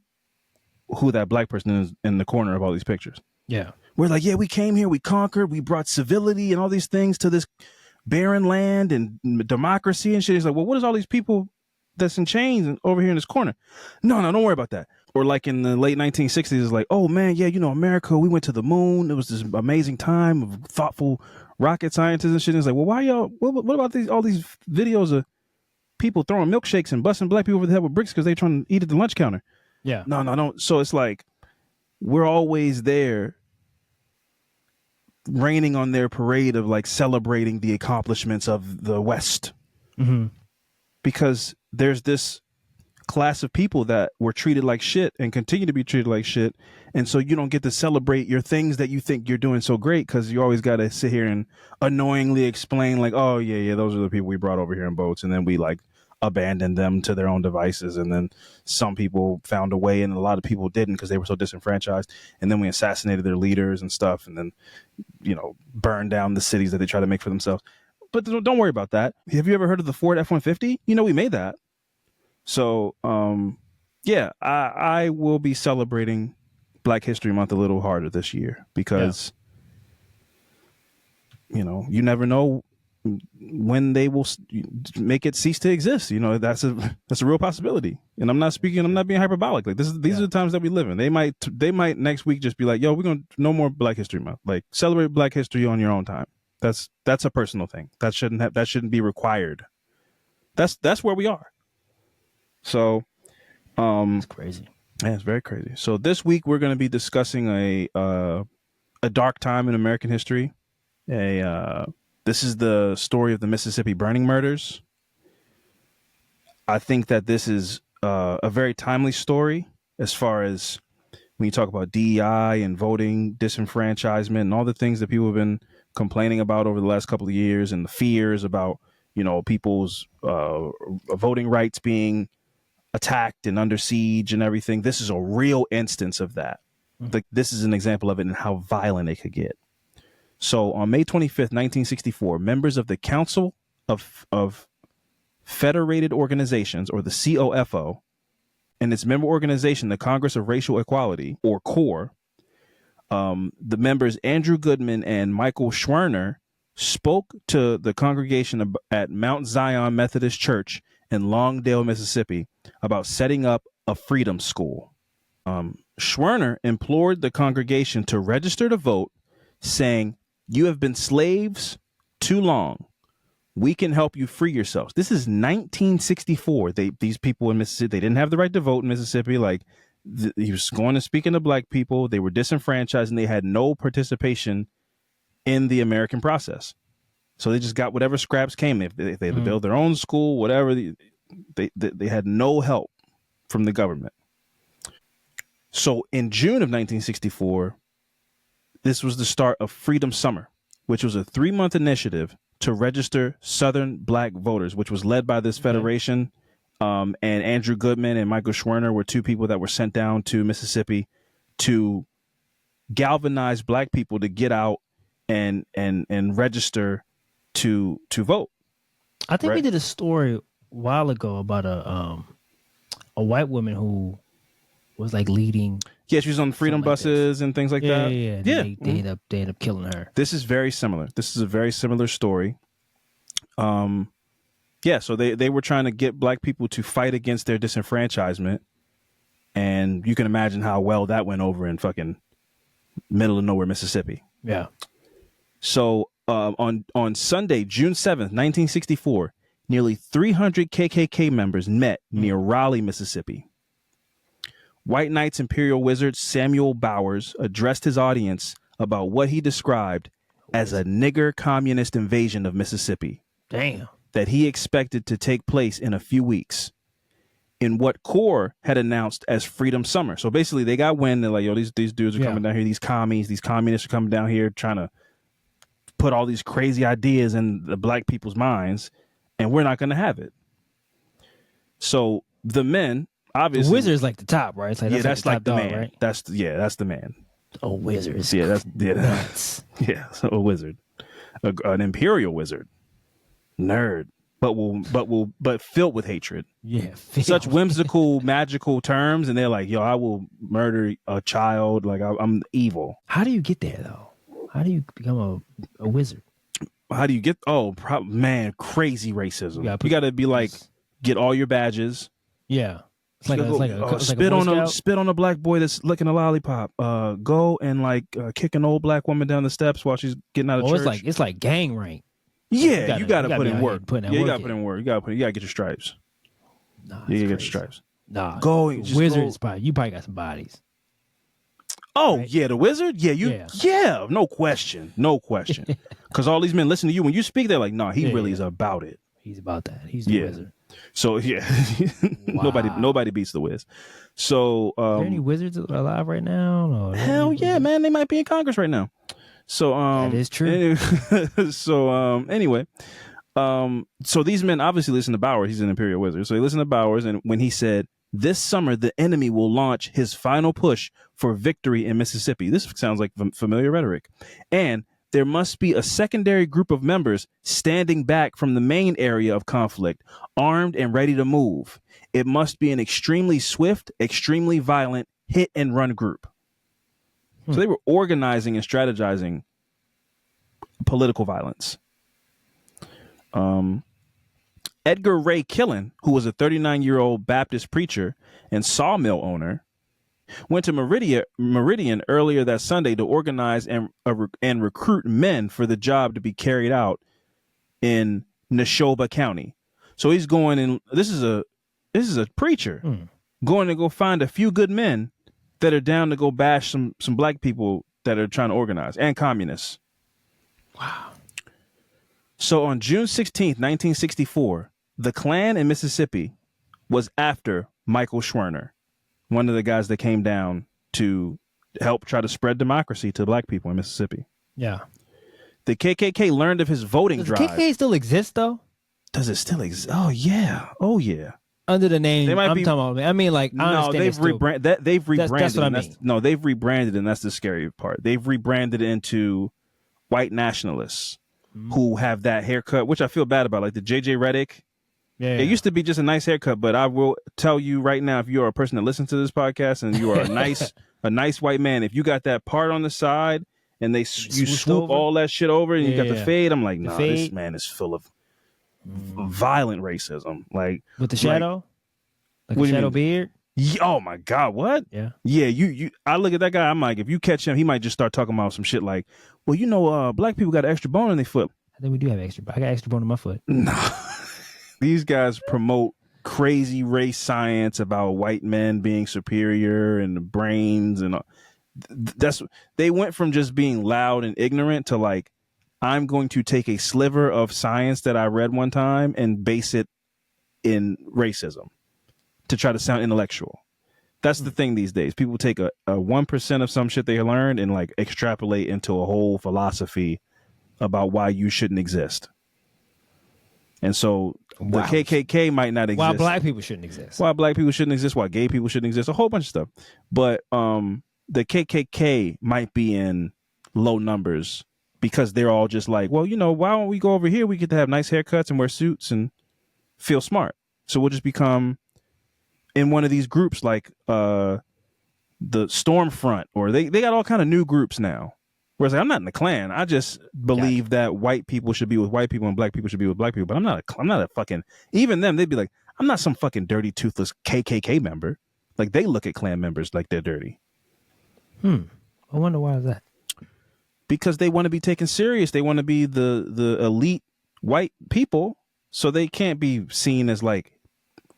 who that Black person is in the corner of all these pictures. Yeah. We're like, yeah, we came here, we conquered, we brought civility and all these things to this barren land and democracy and shit. He's like, well, what is all these people that's in chains and over here in this corner? No, don't worry about that. Or like in the late 1960s, it's like, oh man, yeah, America, we went to the moon. It was this amazing time of thoughtful rocket scientists and shit. And it's like, well, why y'all, what about all these videos of people throwing milkshakes and busting Black people over the head with bricks because they trying to eat at the lunch counter? Yeah. No, don't. So it's like, we're always there raining on their parade of like celebrating the accomplishments of the West. Mm-hmm. Because there's this class of people that were treated like shit and continue to be treated like shit. And so you don't get to celebrate your things that you think you're doing so great, because you always got to sit here and annoyingly explain like, oh yeah, those are the people we brought over here in boats. And then we like abandoned them to their own devices. And then some people found a way and a lot of people didn't because they were so disenfranchised. And then we assassinated their leaders and stuff. And then, burned down the cities that they try to make for themselves. But don't worry about that. Have you ever heard of the Ford F-150? We made that. So, yeah, I will be celebrating Black History Month a little harder this year because, you never know when they will make it cease to exist. That's a real possibility. And I'm not being hyperbolic. Like these are the times that we live in. They might next week just be like, yo, we're going to no more Black History Month. Like celebrate Black history on your own time. That's a personal thing. That shouldn't be required. That's where we are. So, it's crazy. Yeah, it's very crazy. So this week we're going to be discussing a dark time in American history. This is the story of the Mississippi burning murders. I think that this is a very timely story as far as when you talk about DEI and voting, disenfranchisement, and all the things that people have been complaining about over the last couple of years, and the fears about, people's voting rights being attacked and under siege and everything. This is a real instance of that. This is an example of it and how violent it could get. So on May 25th, 1964, members of the Council of Federated Organizations, or the COFO, and its member organization, the Congress of Racial Equality, or CORE, the members Andrew Goodman and Michael Schwerner spoke to the congregation at Mount Zion Methodist Church in Longdale, Mississippi, about setting up a freedom school. Schwerner implored the congregation to register to vote, saying, "You have been slaves too long. We can help you free yourselves." This is 1964. These people in Mississippi, they didn't have the right to vote in Mississippi. He was going and speaking to black people. They were disenfranchised and they had no participation in the American process. So they just got whatever scraps came. If they had to build their own school, whatever, they had no help from the government. So in June of 1964, this was the start of Freedom Summer, which was a 3-month initiative to register Southern black voters, which was led by this federation. And Andrew Goodman and Michael Schwerner were 2 people that were sent down to Mississippi to galvanize black people to get out and register to vote. I think Right. we did a story a while ago about a white woman who was like leading. Yeah, she was on freedom Something like buses and things like that. Yeah. They end up killing her. This is very similar. This is a very similar story. So they were trying to get black people to fight against their disenfranchisement, and you can imagine how well that went over in fucking middle of nowhere, Mississippi. Yeah. So on Sunday, June 7th, 1964, nearly 300 KKK members met near Raleigh, Mississippi. White Knight's Imperial Wizard Samuel Bowers addressed his audience about what he described as a nigger communist invasion of Mississippi. Damn. That he expected to take place in a few weeks in what CORE had announced as Freedom Summer. So basically they got wind. They're like, yo, these dudes are coming down here. These communists are coming down here trying to put all these crazy ideas in the black people's minds, and we're not going to have it. So the men, obviously, The Wizard's like the top, right? It's like, that's like the top man. dog, right? That's the man. Oh, Wizards. That's nuts. yeah. So a wizard, an imperial wizard, nerd, but filled with hatred. Yeah. Such whimsical, magical terms, and they're like, "Yo, I will murder a child. Like I'm evil." How do you get there though? How do you become a wizard? How do you get? Man, crazy racism. You got to be like, get all your badges. Yeah. It's like spit on a black boy that's licking a lollipop. Go and kick an old black woman down the steps while she's getting out of church. It's like gang rank. Yeah, you gotta put in work. You gotta put in work. You gotta get your stripes. Nah, You gotta get your stripes. Nah, Go wizards. You probably got some bodies. Oh right? yeah, the wizard. Yeah, no question. Because all these men listen to you when you speak. They're like, nah, he really is about it. He's about that. He's the wizard. So yeah, Wow. nobody beats the Wiz. So Are there any wizards alive right now? No, hell yeah, man, they might be in Congress right now. So that is true. Anyway, so these men obviously listen to Bowers. He's an imperial wizard, so they listen to Bowers, and when he said, "This summer the enemy will launch his final push for victory in Mississippi," this sounds like familiar rhetoric, and there must be a secondary group of members standing back from the main area of conflict, armed and ready to move. It must be an extremely swift, extremely violent hit and run group. So they were organizing and strategizing political violence. Edgar Ray Killen, who was a 39-year-old Baptist preacher and sawmill owner, went to Meridian earlier that Sunday to organize and recruit men for the job to be carried out in Neshoba County. So he's going in. This is a preacher going to go find a few good men that are down to go bash some black people that are trying to organize, and communists. Wow. So on June 16th, 1964, the Klan in Mississippi was after Michael Schwerner, one of the guys that came down to help try to spread democracy to black people in Mississippi. Yeah. The KKK learned of his voting Does the drive. KKK still exist though? Does it still exist? Oh yeah. Under the name, They might I'm be- talking about. I mean, like, I No, understand they've it's still- rebranded. They've rebranded. That's what I and mean. No, they've rebranded, and that's the scary part. They've rebranded into white nationalists who have that haircut, which I feel bad about, like the JJ Redick. Yeah. It used to be just a nice haircut, but I will tell you right now, if you are a person that listens to this podcast and you are a nice white man, if you got that part on the side and you swoop over? all that shit over and you got the Yeah. fade, I'm like, The nah, this fade? man is full of violent racism. Like with the shadow, like what a do you shadow mean? beard. Oh my God, what? Yeah. Yeah, you I look at that guy, I'm like, if you catch him, he might just start talking about some shit like, well, black people got an extra bone in their foot. I think we do have extra. I got extra bone in my foot. Nah. These guys promote crazy race science about white men being superior and the brains and they went from just being loud and ignorant to like, I'm going to take a sliver of science that I read one time and base it in racism to try to sound intellectual. That's the thing these days. People take a 1% of some shit they learned and like extrapolate into a whole philosophy about why you shouldn't exist. And so the KKK might not exist. Why black people shouldn't exist. Why black people shouldn't exist. Why gay people shouldn't exist. A whole bunch of stuff. But the KKK might be in low numbers because they're all just like, well, why don't we go over here? We get to have nice haircuts and wear suits and feel smart. So we'll just become in one of these groups like the Stormfront, or they got all kind of new groups now. Whereas like, I'm not in the Klan. I just believe that white people should be with white people and black people should be with black people. But I'm not a fucking, even them, they'd be like, I'm not some fucking dirty, toothless KKK member. Like they look at Klan members like they're dirty. I wonder why is that? Because they want to be taken serious. They want to be the elite white people. So they can't be seen as like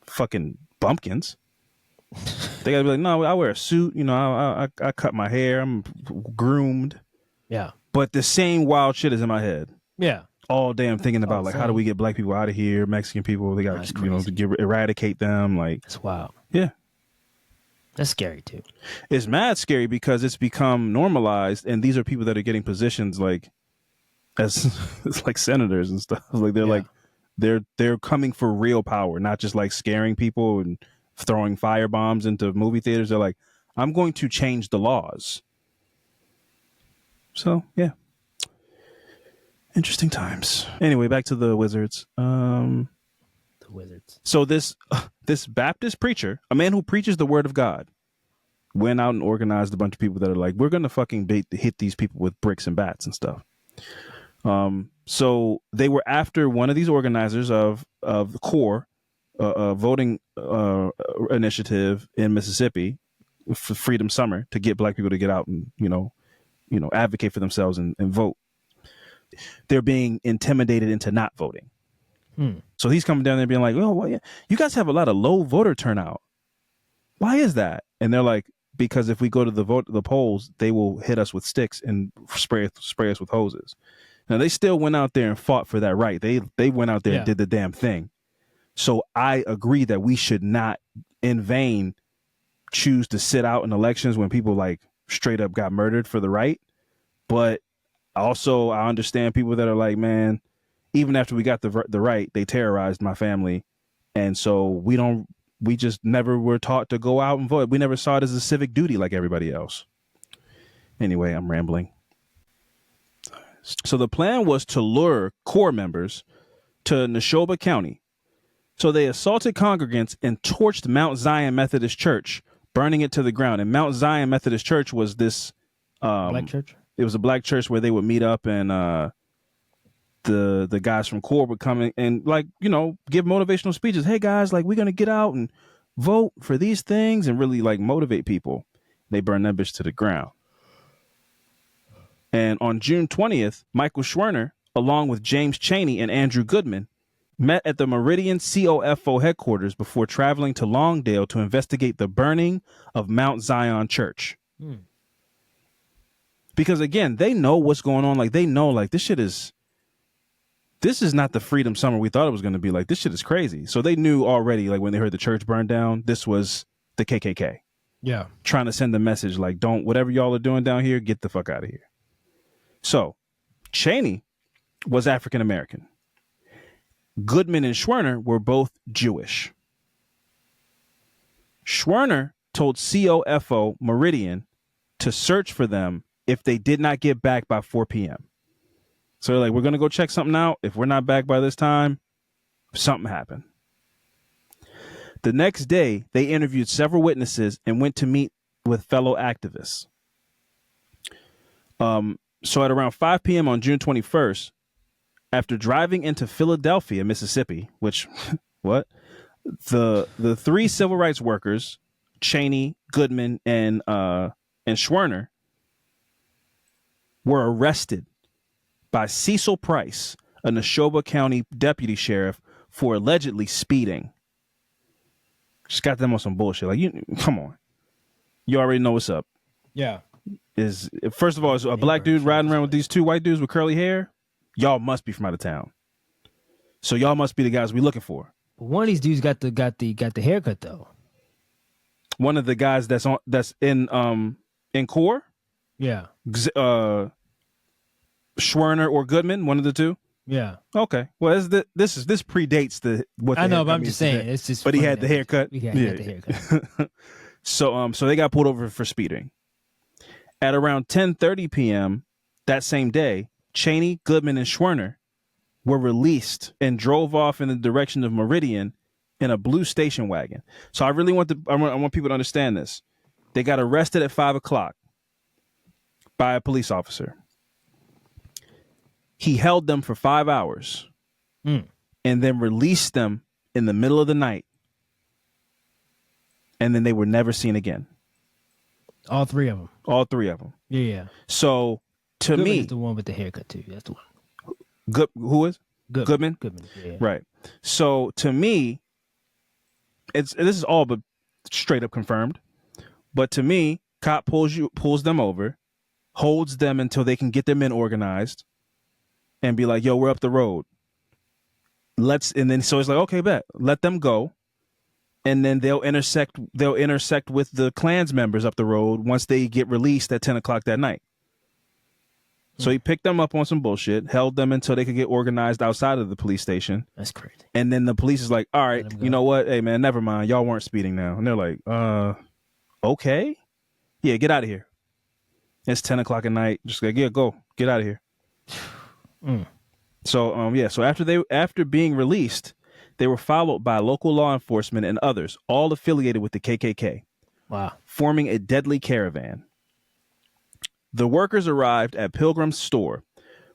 fucking bumpkins. They gotta be like, no, I wear a suit. I cut my hair. I'm groomed. Yeah. But the same wild shit is in my head Yeah. all day. I'm thinking about like, how do we get black people out of here? Mexican people, they got to eradicate them. Like, That's wild. yeah, That's scary too. it's mad scary because it's become normalized, and these are people that are getting positions like as it's like senators and stuff. Like they're like they're coming for real power, not just like scaring people and throwing fire bombs into movie theaters. They're like, I'm going to change the laws. So yeah, interesting times. Anyway, back to the Wizards. The Wizards. So this Baptist preacher, a man who preaches the word of God, went out and organized a bunch of people that are like, we're gonna fucking hit these people with bricks and bats and stuff. So they were after one of these organizers of the CORE, voting initiative in Mississippi, for Freedom Summer, to get black people to get out and advocate for themselves and vote. They're being intimidated into not voting. So he's coming down there being like, well, yeah, you guys have a lot of low voter turnout. Why is that? And they're like, because if we go to the polls, they will hit us with sticks and spray us with hoses. Now they still went out there and fought for that right. They went out there and did the damn thing. So I agree that we should not in vain choose to sit out in elections when people like straight up got murdered for the right. But also I understand people that are like, man, even after we got the right, they terrorized my family. And so we just never were taught to go out and vote. We never saw it as a civic duty like everybody else. Anyway, I'm rambling. So the plan was to lure CORE members to Neshoba County. So they assaulted congregants and torched Mount Zion Methodist Church, burning it to the ground. And Mount Zion Methodist Church was this Black church? It was a black church where they would meet up, and the guys from CORE would come in and give motivational speeches. Hey guys, like we're gonna get out and vote for these things and really like motivate people. They burned that bitch to the ground. And on June 20th, Michael Schwerner, along with James Chaney and Andrew Goodman, met at the Meridian COFO headquarters before traveling to Longdale to investigate the burning of Mount Zion Church. Because again, they know what's going on. Like they know like this is not the Freedom Summer we thought it was going to be. Like this shit is crazy. So they knew already, like when they heard the church burn down, this was the KKK. Yeah. Trying to send a message like, don't, whatever y'all are doing down here, get the fuck out of here. So Cheney was African American. Goodman and Schwerner were both Jewish. Schwerner told COFO Meridian to search for them if they did not get back by 4 p.m. So they're like, we're going to go check something out. If we're not back by this time, something happened. The next day, they interviewed several witnesses and went to meet with fellow activists. So at around 5 p.m. on June 21st, after driving into Philadelphia, Mississippi, which, what? The three civil rights workers, Cheney, Goodman, and Schwerner, were arrested by Cecil Price, a Neshoba County deputy sheriff, for allegedly speeding. Just got them on some bullshit. Like, come on. You already know what's up. Yeah. First of all, is a black dude riding around with these two white dudes with curly hair. Y'all must be from out of town. So y'all must be the guys we looking for. But one of these dudes got the haircut though. One of the guys that's in core. Yeah. Schwerner or Goodman, one of the two. Yeah. Okay. Well, this predates what I know, but I'm just saying it's just. But he had the haircut. He had the haircut. So they got pulled over for speeding. At around 10:30 p.m. that same day, Cheney, Goodman, and Schwerner were released and drove off in the direction of Meridian in a blue station wagon. So I really want I want people to understand this. They got arrested at 5 o'clock by a police officer. He held them for 5 hours and then released them in the middle of the night. And then they were never seen again. All three of them. All three of them. Yeah. So to Goodman me, is the one with the haircut too. That's the one. Who is Goodman? Goodman. Yeah. Right. So to me, this is all but straight up confirmed. But to me, cop pulls them over, holds them until they can get their men organized, and be like, "Yo, we're up the road. And then so it's like, okay, bet, let them go, and then they'll intersect with the Klans members up the road once they get released at 10 o'clock that night." So he picked them up on some bullshit, held them until they could get organized outside of the police station. That's crazy. And then the police is like, all right, you know what? Hey, man, never mind. Y'all weren't speeding now. And they're like, okay. Yeah, get out of here. It's 10 o'clock at night. Just like, yeah, go. Get out of here. So, so after being released, they were followed by local law enforcement and others, all affiliated with the KKK. Wow. Forming a deadly caravan. The workers arrived at Pilgrim's store,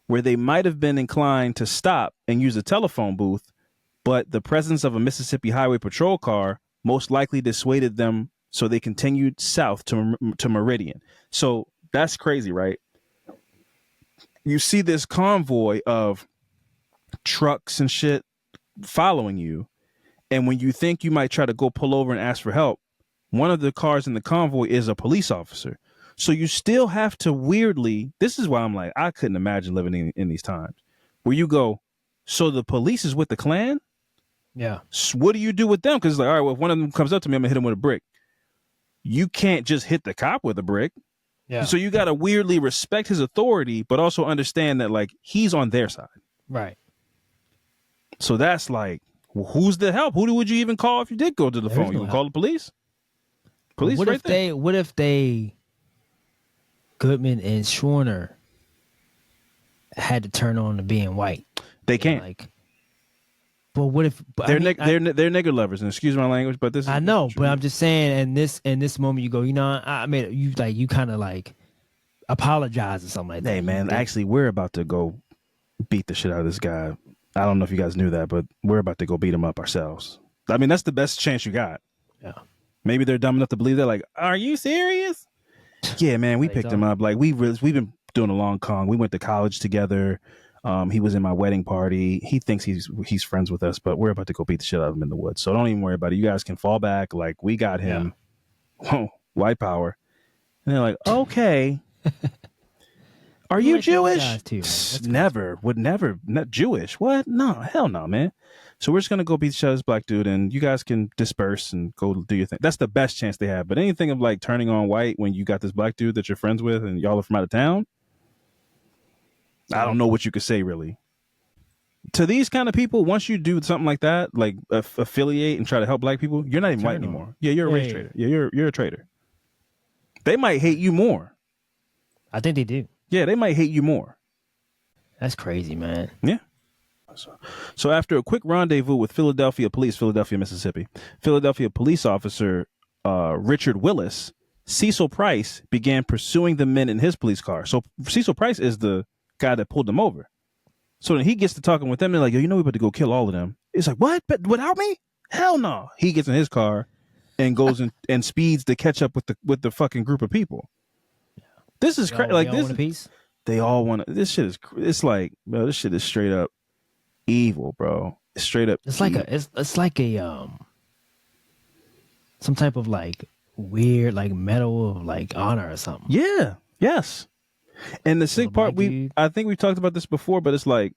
where they might have been inclined to stop and use a telephone booth, but the presence of a Mississippi Highway Patrol car most likely dissuaded them, so they continued south to Meridian. So that's crazy, right? You see this convoy of trucks and shit following you, and when you think you might try to go pull over and ask for help, one of the cars in the convoy is a police officer. So you still have to weirdly, this is why I'm like, I couldn't imagine living in these times where you go, so the police is with the Klan? Yeah. So what do you do with them? Because it's like, all right, well, if one of them comes up to me, I'm gonna hit him with a brick. You can't just hit the cop with a brick. Yeah. So you got to weirdly respect his authority, but also understand that like he's on their side. Right. So that's like, well, who's the help? Who would you even call if you did go to the phone? You would call the police? Police what right if there. What if they Goodman and Schwerner had to turn on to being white? They can't. Like, but what if they're nigger lovers? And excuse my language, but this is, I know, but I'm just saying. In this moment, you go, you know, I mean, you kind of like apologize or something like that. Hey man, actually, we're about to go beat the shit out of this guy. I don't know if you guys knew that, but we're about to go beat him up ourselves. I mean, that's the best chance you got. Yeah. Maybe they're dumb enough to believe that. Like, are you serious? Yeah, man, we picked him up. Like we've been doing a long con. We went to college together. He was in my wedding party. He thinks he's friends with us, but we're about to go beat the shit out of him in the woods. So don't even worry about it. You guys can fall back. Like we got him. Yeah. Whoa, white power. And they're like, okay. Are you Jewish? Too, never. Would never. Not Jewish. What? No, hell no, man. So we're just gonna go beat each other's black dude, and you guys can disperse and go do your thing. That's the best chance they have. But anything of like turning on white when you got this black dude that you're friends with and y'all are from out of town, I don't know what you could say really. To these kind of people, once you do something like that, like affiliate and try to help black people, you're not even white anymore. Yeah, you're a race traitor. Yeah, you're a traitor. They might hate you more. I think they do. Yeah, they might hate you more. That's crazy, man. Yeah. So after a quick rendezvous with Philadelphia police, Mississippi, Philadelphia police officer Richard Willis, Cecil Price began pursuing the men in his police car. So Cecil Price is the guy that pulled them over. So then he gets to talking with them. They're like, yo, you know, we're about to go kill all of them. It's like, what? But without me? Hell no. He gets in his car and goes and speeds to catch up with the fucking group of people. This is crazy. Like this, piece? They all want to. This shit is. It's like, bro, this shit is straight up evil, bro. It's straight up. It's like it's like a some type of like weird like medal of like honor or something. Yeah. Yes. And the sick part, I think we've talked about this before, but it's like,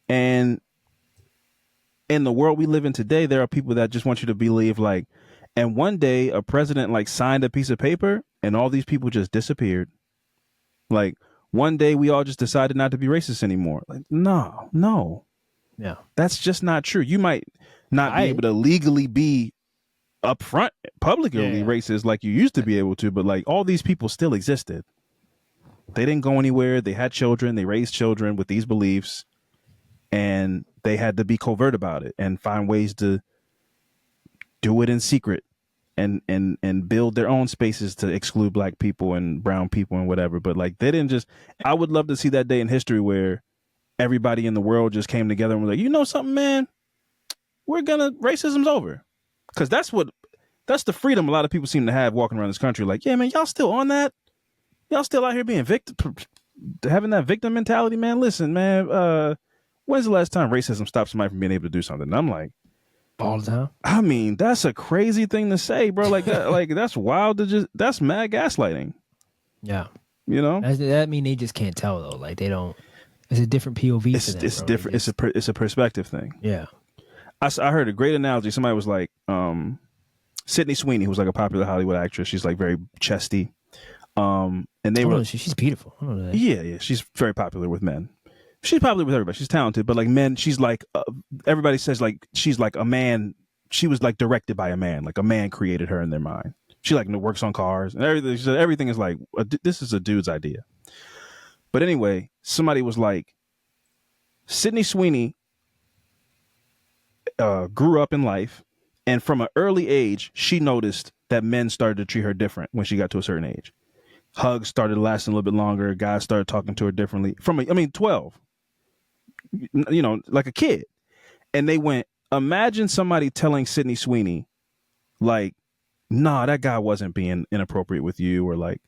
and in the world we live in today, there are people that just want you to believe like, and one day a president like signed a piece of paper and all these people just disappeared. Like one day we all just decided not to be racist anymore. Like, no. Yeah. That's just not true. You might not be able to legally be upfront publicly racist like you used to be able to, but like all these people still existed. They didn't go anywhere. They had children. They raised children with these beliefs, and they had to be covert about it and find ways to do it in secret and build their own spaces to exclude black people and brown people and whatever. But like they didn't just. I would love to see that day in history where everybody in the world just came together and was like, you know something, man, racism's over, because that's the freedom a lot of people seem to have walking around this country. Like, yeah, man, y'all still on that. Y'all still out here being having that victim mentality, man. Listen, man, when's the last time racism stopped somebody from being able to do something? And I'm like, all the time. I mean, that's a crazy thing to say, bro. Like that, like that's wild that's mad gaslighting. Yeah. You know? That mean they just can't tell though. Like they don't, it's a different POV for them, it's different. It's a perspective thing. Yeah. I heard a great analogy. Somebody was like, Sydney Sweeney, who's like a popular Hollywood actress. She's like very chesty. And they were, she's beautiful. I don't know that. Yeah. She's very popular with men. She's popular with everybody. She's talented, but like men, she's like, everybody says like, she's like a man. She was like directed by a man, like a man created her in their mind. She like works on cars and everything. She said everything is like, this is a dude's idea. But anyway, somebody was like, Sydney Sweeney grew up in life, and from an early age, she noticed that men started to treat her different when she got to a certain age. Hugs started lasting a little bit longer. Guys started talking to her differently. 12, you know, like a kid. And they went, imagine somebody telling Sydney Sweeney, like, nah, that guy wasn't being inappropriate with you, or like,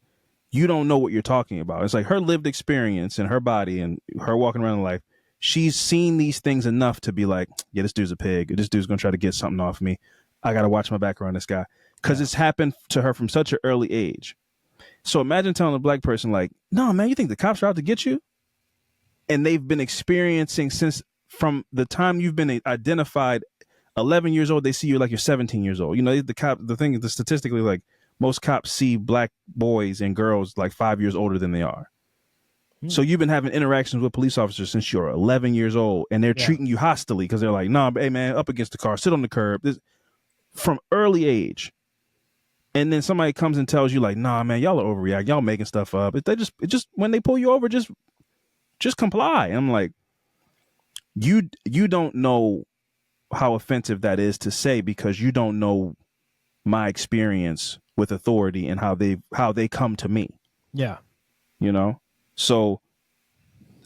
you don't know what you're talking about. It's like her lived experience and her body and her walking around in life. She's seen these things enough to be like, yeah, this dude's a pig. This dude's going to try to get something off me. I got to watch my back around this guy. Because it's happened to her from such an early age. So imagine telling a black person like, no, man, you think the cops are out to get you? And they've been experiencing since from the time you've been identified 11 years old, they see you like you're 17 years old. You know, the thing is statistically, like most cops see black boys and girls like 5 years older than they are. So you've been having interactions with police officers since you're 11 years old, and they're treating you hostilely because they're like, nah, hey man, up against the car, sit on the curb. From early age. And then somebody comes and tells you like, nah, man, y'all are overreact. Y'all making stuff up. It just when they pull you over, just comply. And I'm like, you don't know how offensive that is to say, because you don't know my experience with authority and how they come to me. Yeah. You know? So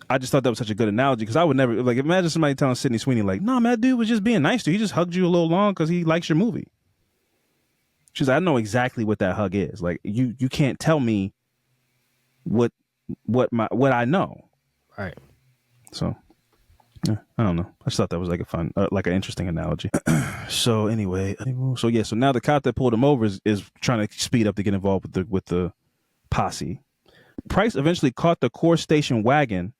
I just thought that was such a good analogy, because I would never, like, imagine somebody telling Sydney Sweeney like, nah, man, that dude was just being nice to you. He just hugged you a little long because he likes your movie. She's like, I know exactly what that hug is. Like, you can't tell me what I know. Right. So, yeah, I don't know. I just thought that was like a fun, like an interesting analogy. So anyway, so now the cop that pulled him over is trying to speed up to get involved with the posse. Price eventually caught the core station wagon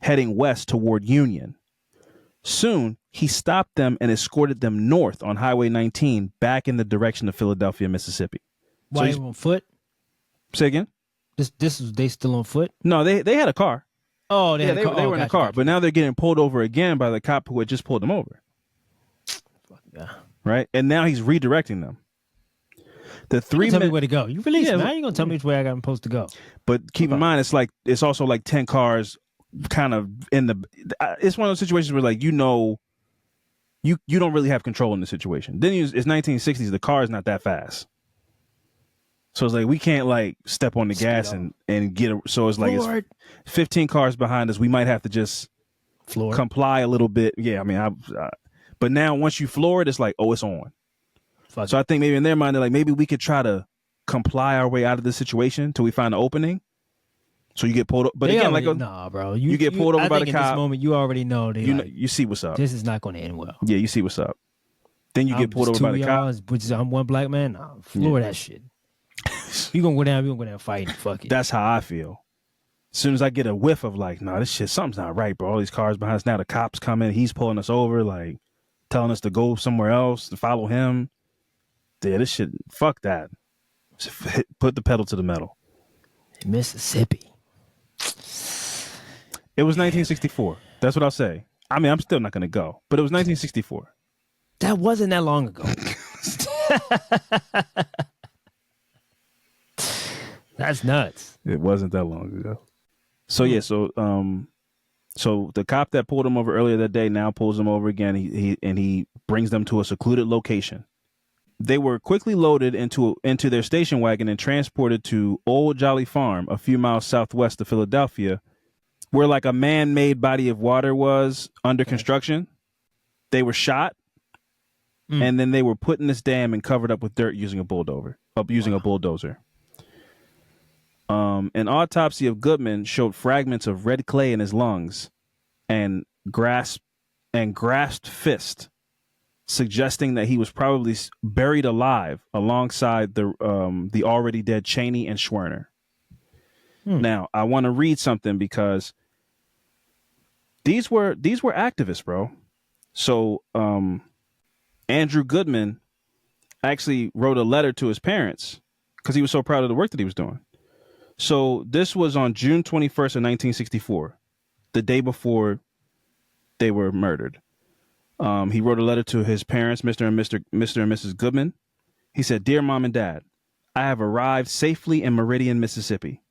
heading west toward Union. Soon, he stopped them and escorted them north on Highway 19 back in the direction of Philadelphia, Mississippi. Why, on foot? Say again? They still on foot? No, they had a car. Oh, Yeah, they were in the car, but now they're getting pulled over again by the cop who had just pulled them over. Yeah. Right, and now he's redirecting them. The three tell me men, where to go. You release Yeah, me. How you gonna tell me which way I'm supposed to go? but keep in mind, it's also like 10 cars, kind of in the. It's one of those situations where like you don't really have control in the situation. Then it's 1960s. The car is not that fast. So it's like we can't like step on the gas and get it. So it's like it's 15 cars behind us. We might have to just comply a little bit. Yeah, I mean, but now once you floor it, it's like, oh, it's on. So I think maybe in their mind, they're like, maybe we could try comply our way out of this situation till we find an opening. So you get pulled up, but they again, already, like nah, bro. You get pulled over by the in cop. This moment, you already know. You see what's up. This is not going to end well. Yeah, you see what's up. Then you get pulled over by the cop. Which is I'm one black man. Nah, floor that shit. You gonna go down? We gonna go down fighting? Fuck it. That's how I feel. As soon as I get a whiff of like, nah, this shit, something's not right, bro. All these cars behind us. Now the cops coming. He's pulling us over, like telling us to go somewhere else to follow him. Yeah, this shit. Fuck that. Put the pedal to the metal. Mississippi. It was 1964. That's what I'll say. I mean, I'm still not gonna go, but it was 1964. That wasn't that long ago. That's nuts. It wasn't that long ago. So yeah, so the cop that pulled him over earlier that day now pulls him over again. He brings them to a secluded location. They were quickly loaded into their station wagon and transported to Old Jolly Farm, a few miles southwest of Philadelphia, where like a man-made body of water was under construction. They were shot, and then they were put in this dam and covered up with dirt using a bulldozer. An autopsy of Goodman showed fragments of red clay in his lungs and grasped fist, suggesting that he was probably buried alive alongside the already dead Cheney and Schwerner. Now, I want to read something because these were activists, bro. So Andrew Goodman actually wrote a letter to his parents because he was so proud of the work that he was doing. So this was on June 21st of 1964, the day before they were murdered. He wrote a letter to his parents, Mr. and Mrs. Goodman. He said, "Dear Mom and Dad, I have arrived safely in Meridian, Mississippi.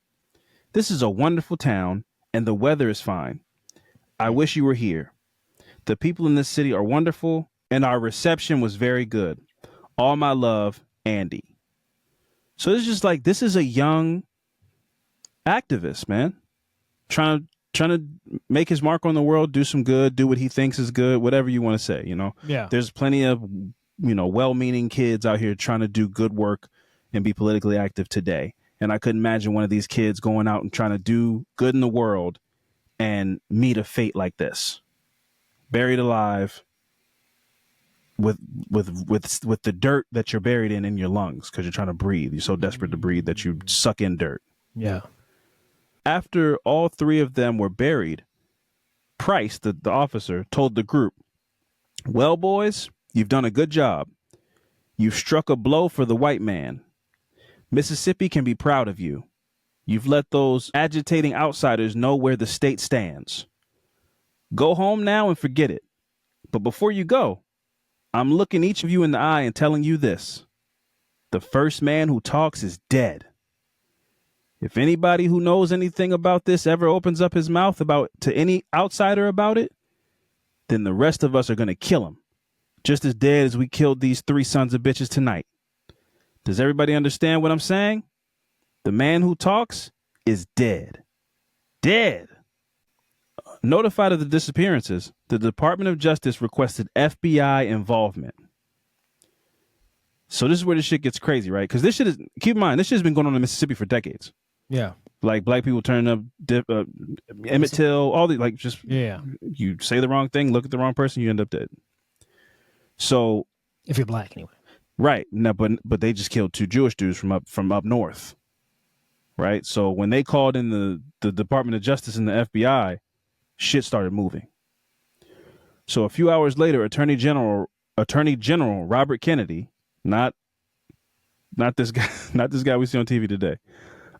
This is a wonderful town and the weather is fine. I wish you were here. The people in this city are wonderful and our reception was very good. All my love, Andy." So it's just like, this is a young activist, man, trying to make his mark on the world, do some good, do what he thinks is good, whatever you want to say, you know. Yeah. There's plenty of, well-meaning kids out here trying to do good work and be politically active today. And I couldn't imagine one of these kids going out and trying to do good in the world and meet a fate like this. Buried alive with the dirt that you're buried in your lungs because you're trying to breathe. You're so desperate to breathe that you suck in dirt. Yeah. After all three of them were buried, Price, the officer, told the group, "Well, boys, you've done a good job. You've struck a blow for the white man. Mississippi can be proud of you. You've let those agitating outsiders know where the state stands. Go home now and forget it. But before you go, I'm looking each of you in the eye and telling you this. The first man who talks is dead. If anybody who knows anything about this ever opens up his mouth to any outsider about it, then the rest of us are going to kill him, just as dead as we killed these three sons of bitches tonight. Does everybody understand what I'm saying? The man who talks is dead. Dead." Notified of the disappearances, the Department of Justice requested FBI involvement. So this is where this shit gets crazy, right? Because keep in mind, this shit has been going on in Mississippi for decades. Yeah. Like black people turning up, Emmett Till, all the you say the wrong thing, look at the wrong person, you end up dead. So if you're black, anyway. Right. No, but they just killed two Jewish dudes from up north. Right. So when they called in the Department of Justice and the FBI, shit started moving. So a few hours later, Attorney General Robert Kennedy, not this guy we see on TV today.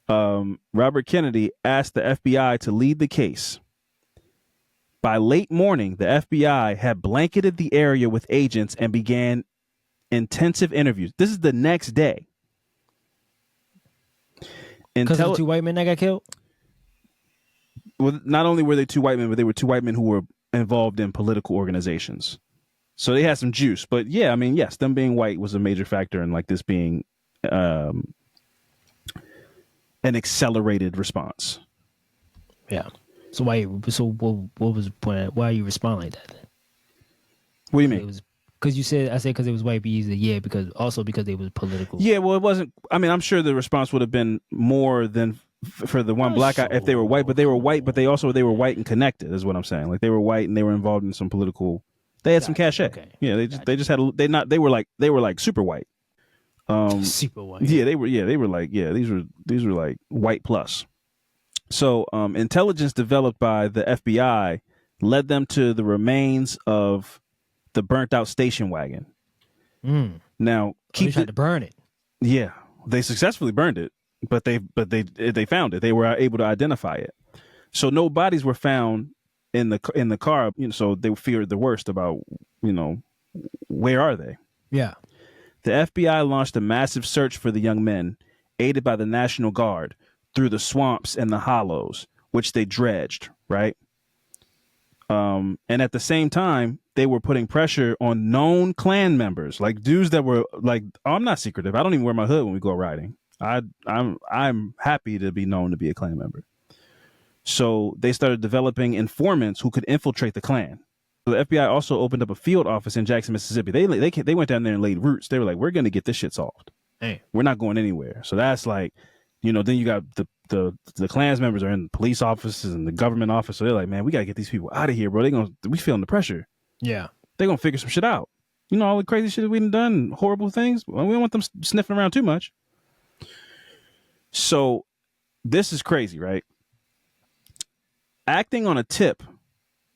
Robert Kennedy asked the FBI to lead the case By late morning, the FBI had blanketed the area with agents and began intensive interviews. This is the next day. Because of the two white men that got killed? Well, not only were they two white men, but they were two white men who were involved in political organizations. So they had some juice. But yeah, I mean, yes, them being white was a major factor in like this being an accelerated response. Yeah. So what was the point? Why are you responding like that then? What do you mean? It was because you said, I said because it was white, but you said yeah, because they was political. Yeah, well, it wasn't. I mean, I'm sure the response would have been more than for the one black guy if they were white, but they were white, but they were white and connected, is what I'm saying. Like they were white and they were involved in some political. They had some cachet. Okay. Yeah, they just had they were like super white. Super white. Yeah, they were these were like white plus. So intelligence developed by the FBI led them to the remains of the burnt out station wagon. Now They tried to burn it. Yeah, they successfully burned it, but they found it. They were able to identify it. So no bodies were found in the car. So they feared the worst about where are they? Yeah. The FBI launched a massive search for the young men, aided by the National Guard, through the swamps and the hollows, which they dredged, right? And at the same time, they were putting pressure on known Klan members, like dudes that were like, oh, I'm not secretive. I don't even wear my hood when we go riding. I'm happy to be known to be a Klan member. So they started developing informants who could infiltrate the Klan. The FBI also opened up a field office in Jackson, Mississippi. They went down there and laid roots. They were like, we're going to get this shit solved. Hey. We're not going anywhere. So that's like, then you got the Klans members are in police offices and the government office. So they're like, man, we got to get these people out of here, bro. We feeling the pressure. Yeah. They're going to figure some shit out. All the crazy shit that we've done, horrible things. Well, we don't want them sniffing around too much. So this is crazy, right? Acting on a tip.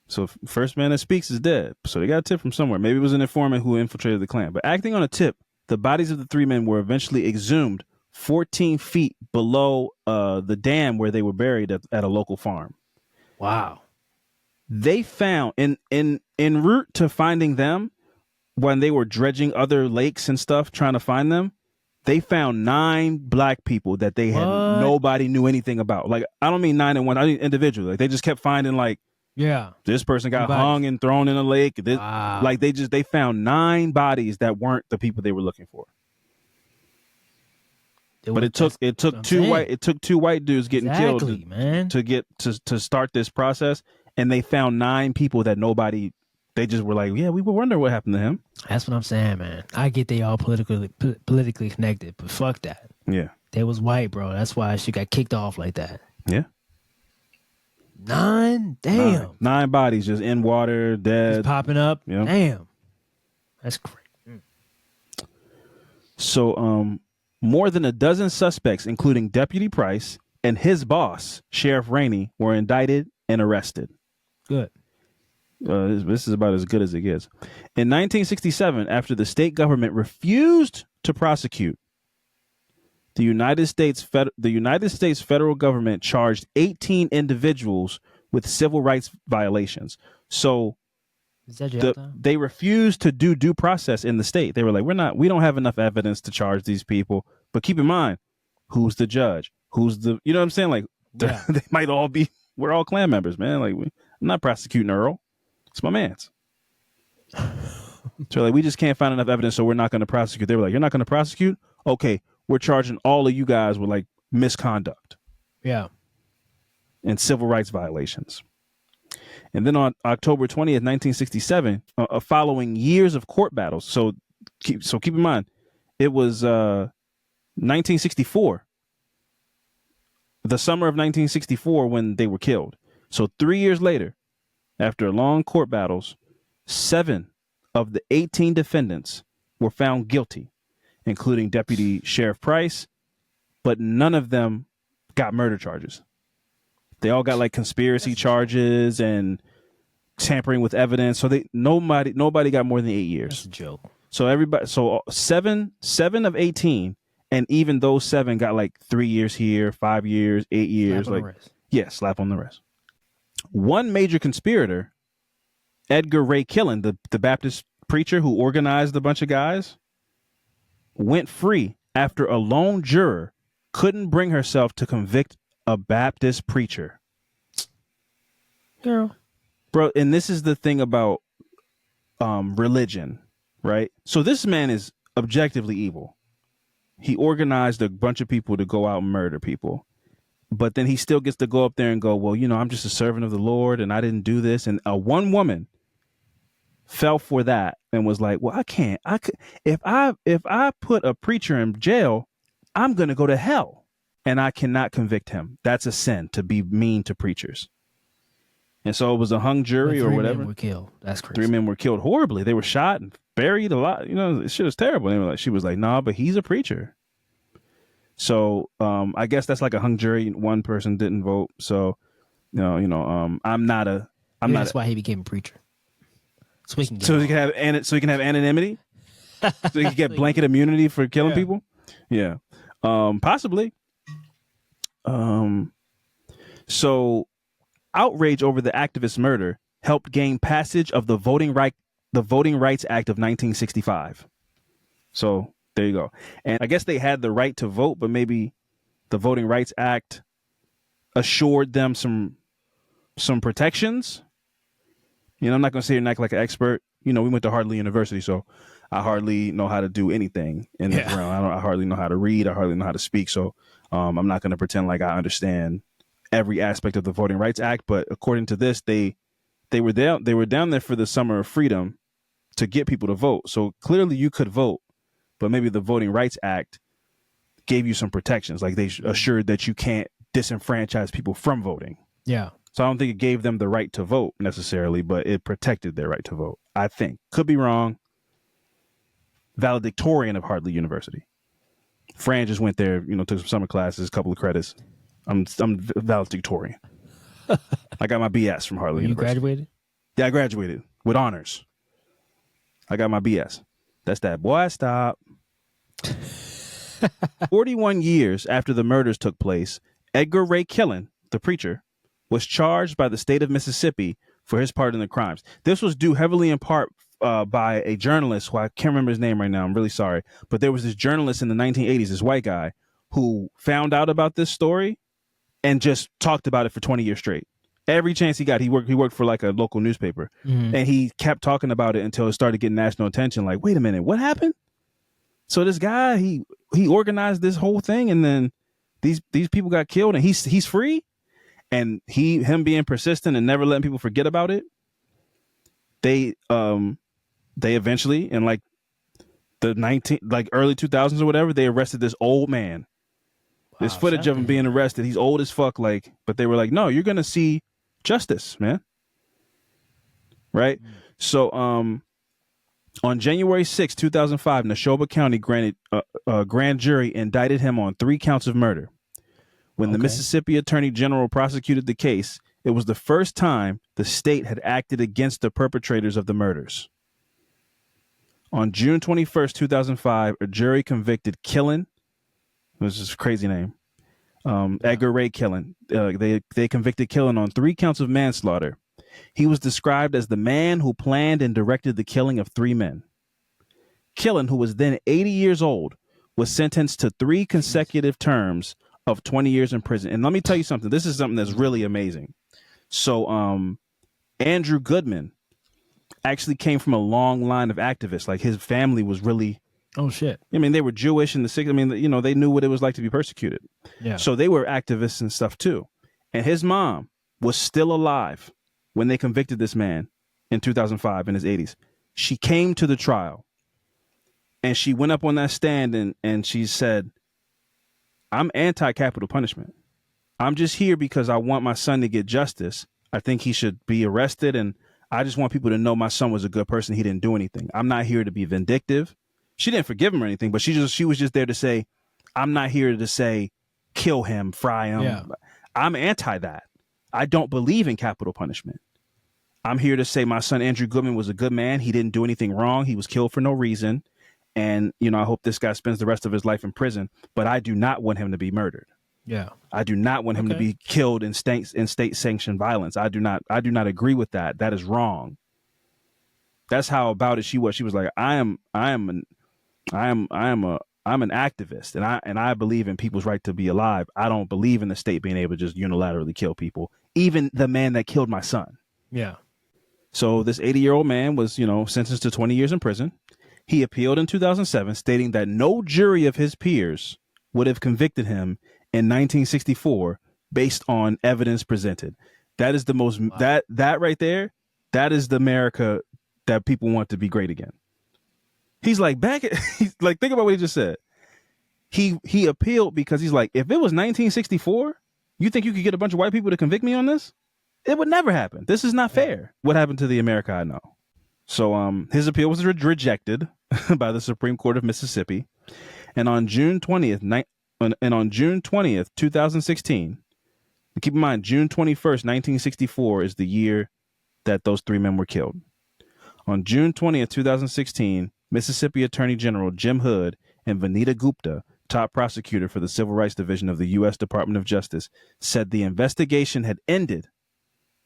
So first man that speaks is dead. So they got a tip from somewhere. Maybe it was an informant who infiltrated the Klan. But acting on a tip, the bodies of the three men were eventually exhumed 14 feet below the dam where they were buried at a local farm. Wow. They found en route to finding them, when they were dredging other lakes and stuff trying to find them, they found 9 black people that they had nobody knew anything about. Like, I don't mean 9 in one, I mean individually. Like, they just kept finding like, yeah, this person got hung and thrown in a lake. Wow. Like they found 9 bodies that weren't the people they were looking for. But it took two white dudes getting killed to start this process, and they found 9 people that nobody. They just were like, yeah, we were wondering what happened to him. That's what I'm saying, man. I get they all politically connected, but fuck that. Yeah, they was white, bro. That's why she got kicked off like that. Yeah. 9? Damn. 9 bodies just in water, dead, just popping up. Yeah. Damn. That's crazy. So, more than a dozen suspects, including Deputy Price and his boss, Sheriff Rainey, were indicted and arrested. Good. This is about as good as it gets. In 1967, after the state government refused to prosecute, the United States federal government charged 18 individuals with civil rights violations. So they refused to do due process in the state. They were like, we don't have enough evidence to charge these people. But keep in mind, who's the judge? Who's the, you know what I'm saying? Like, yeah. They might all be, we're all Klan members, man. Like, I'm not prosecuting Earl. It's my man's. So like, we just can't find enough evidence, so we're not going to prosecute. They were like, you're not going to prosecute? Okay, we're charging all of you guys with like misconduct. Yeah. And civil rights violations. And then on October 20th, 1967, following years of court battles. So keep in mind, it was 1964, the summer of 1964 when they were killed. So 3 years later, after long court battles, 7 of the 18 defendants were found guilty, including Deputy Sheriff Price, but none of them got murder charges. They all got like conspiracy charges and tampering with evidence. So nobody got more than 8 years. That's a joke. So seven of 18, and even those 7 got like 3 years here, 5 years, 8 years. Slap on the wrist. One major conspirator Edgar Ray Killen, the Baptist preacher who organized a bunch of guys, went free after a lone juror couldn't bring herself to convict a Baptist preacher. Girl. Bro, and this is the thing about religion, right? So this man is objectively evil. He organized a bunch of people to go out and murder people. But then he still gets to go up there and go, well, I'm just a servant of the Lord and I didn't do this. And one woman fell for that and was like, well, if I put a preacher in jail, I'm going to go to hell and I cannot convict him. That's a sin, to be mean to preachers. And so it was a hung jury or whatever. 3 men were killed. That's crazy. 3 men were killed horribly. They were shot and buried a lot. This shit is terrible. And she was like, nah, but he's a preacher. So I guess that's like a hung jury. One person didn't vote. So, That's why he became a preacher. So he can have anonymity. So he can get blanket immunity for killing people. Yeah. Possibly. So outrage over the activist murder helped gain passage of the Voting Rights Act of 1965. So there you go. And I guess they had the right to vote, but maybe the Voting Rights Act assured them some protections. I'm not going to say you're not like an expert. We went to Harvard University, so I hardly know how to do anything in this realm. I hardly know how to read. I hardly know how to speak. So I'm not going to pretend like I understand every aspect of the Voting Rights Act. But according to this, they were down there for the Summer of Freedom to get people to vote. So clearly you could vote, but maybe the Voting Rights Act gave you some protections. Like they assured that you can't disenfranchise people from voting. Yeah. So I don't think it gave them the right to vote necessarily, but it protected their right to vote. I think. Could be wrong. Valedictorian of Harvard University. Fran just went there, took some summer classes, a couple of credits. I'm valedictorian. I got my BS from Harvard University. You graduated? Yeah, I graduated with honors. I got my BS. That's that. Boy, stop. 41 years after the murders took place, Edgar Ray Killen, the preacher, was charged by the state of Mississippi for his part in the crimes. This was due heavily in part by a journalist who I can't remember his name right now. I'm really sorry. But there was this journalist in the 1980s, this white guy, who found out about this story and just talked about it for 20 years straight. Every chance he got, he worked for like a local newspaper. Mm-hmm. And he kept talking about it until it started getting national attention. Like, wait a minute, what happened? So this guy, he organized this whole thing, and then these people got killed, and he's free. And him being persistent and never letting people forget about it, they eventually, in like the early 2000s or whatever, they arrested this old man. There's footage of him being arrested. He's old as fuck, but they were like, no, you're gonna see justice, man. Right? So on January 6, 2005, Neshoba County granted a grand jury indicted him on 3 counts of murder. When the Mississippi Attorney General prosecuted the case, it was the first time the state had acted against the perpetrators of the murders. On June 21st, 2005, a jury convicted Killen. This is a crazy name. Edgar Ray Killen. They convicted Killen on 3 counts of manslaughter. He was described as the man who planned and directed the killing of 3 men. Killen, who was then 80 years old, was sentenced to 3 consecutive terms of 20 years in prison. And let me tell you something. This is something that's really amazing. So Andrew Goodman actually came from a long line of activists. Like his family was really... Oh, shit. I mean, they were Jewish in the 60s. I mean, they knew what it was like to be persecuted. Yeah. So they were activists and stuff too. And his mom was still alive when they convicted this man in 2005 in his 80s. She came to the trial and she went up on that stand and she said, I'm anti-capital punishment. I'm just here because I want my son to get justice. I think he should be arrested, and I just want people to know my son was a good person. He didn't do anything. I'm not here to be vindictive. She didn't forgive him or anything, but she was just there to say, I'm not here to say, kill him, fry him. Yeah. I'm anti that. I don't believe in capital punishment. I'm here to say my son, Andrew Goodman, was a good man. He didn't do anything wrong. He was killed for no reason. And, I hope this guy spends the rest of his life in prison, but I do not want him to be murdered. Yeah. I do not want him to be killed in state sanctioned violence. I do not agree with that. That is wrong. That's how about it she was. She was like, I'm an activist, and I believe in people's right to be alive. I don't believe in the state being able to just unilaterally kill people, even the man that killed my son. Yeah. So this 80-year-old man was, sentenced to 20 years in prison. He appealed in 2007, stating that no jury of his peers would have convicted him in 1964 based on evidence presented. That is the most that right there. That is the America that people want to be great again. He's like he's like, think about what he just said. He appealed because he's like, if it was 1964, you think you could get a bunch of white people to convict me on this? It would never happen. This is not fair. What happened to the America I know? So his appeal was rejected by the Supreme Court of Mississippi, and on June 20th, 2016, and keep in mind, June 21st, 1964 is the year that those three men were killed. On June 20th, 2016, Mississippi Attorney General Jim Hood and Vanita Gupta, top prosecutor for the Civil Rights Division of the U.S. Department of Justice, said the investigation had ended,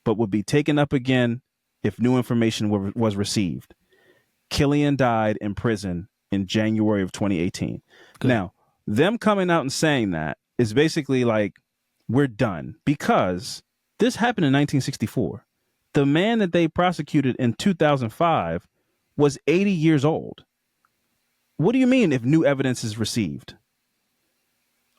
but would be taken up again if new information was received. Killian died in prison in January of 2018. Good. Now, them coming out and saying that is basically like, we're done, because this happened in 1964. The man that they prosecuted in 2005 was 80 years old. What do you mean if new evidence is received?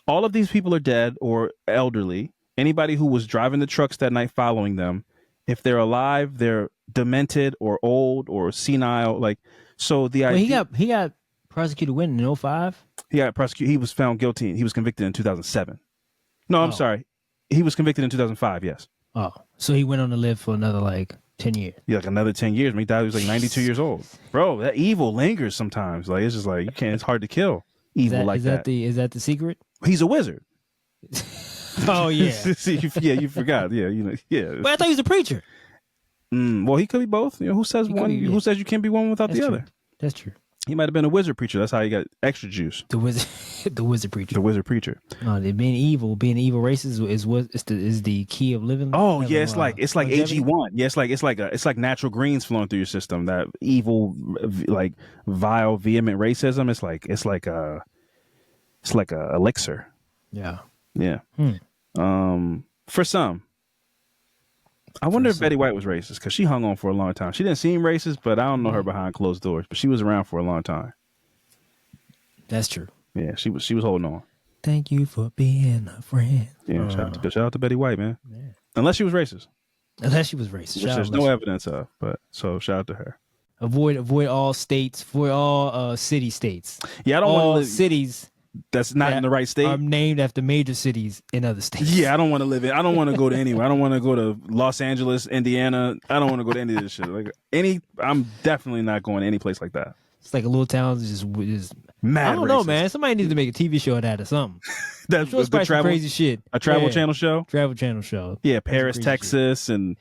All of these people are dead or elderly. Anybody who was driving the trucks that night following them, if they're alive, they're demented or old or senile. Like, so the idea, he got prosecuted when, in 05? He got prosecuted. He was found guilty. He was convicted in 2007. No, I'm sorry. He was convicted in 2005. Yes. Oh, so he went on to live for another like 10 years. Yeah, like another 10 years. I mean, he died. He was like 92 years old. Bro, that evil lingers sometimes. Like, it's just like, you can't. It's hard to kill evil like that. Is that the secret? He's a wizard. Oh yeah. Yeah, you forgot. Yeah, yeah. But I thought he was a preacher. Well, he could be both. Who says one? Who says you can't be one without the other? That's true. He might have been a wizard preacher. That's how he got extra juice. The wizard, the wizard preacher. The wizard preacher. No, being evil racist is the key of living. Oh yeah, it's like AG1. Yeah, it's like natural greens flowing through your system. That evil, like vile, vehement racism. It's like a elixir. Yeah. Yeah. For some. I wonder if Betty White was racist, because she hung on for a long time. She didn't seem racist, but I don't know her behind closed doors. But she was around for a long time. That's true. Yeah, she was holding on. Thank you for being a friend. Yeah, shout out to Betty White, man. Yeah. Unless she was racist. Which there's no evidence of, but so shout out to her. Avoid all states, avoid all city states. Yeah, I don't want to live cities that's not in the right state. Are named after major cities in other states. Yeah, I don't want to live in. I don't want to go to anywhere. I don't want to go to Los Angeles, Indiana. I don't want to go to any of this shit. I'm definitely not going to any place like that. It's like a little town just mad. I don't know, man. Somebody needs to make a TV show of that or something. That's sure the travel, crazy shit. A travel channel show. Travel channel show. Yeah, Paris, Texas, shit. And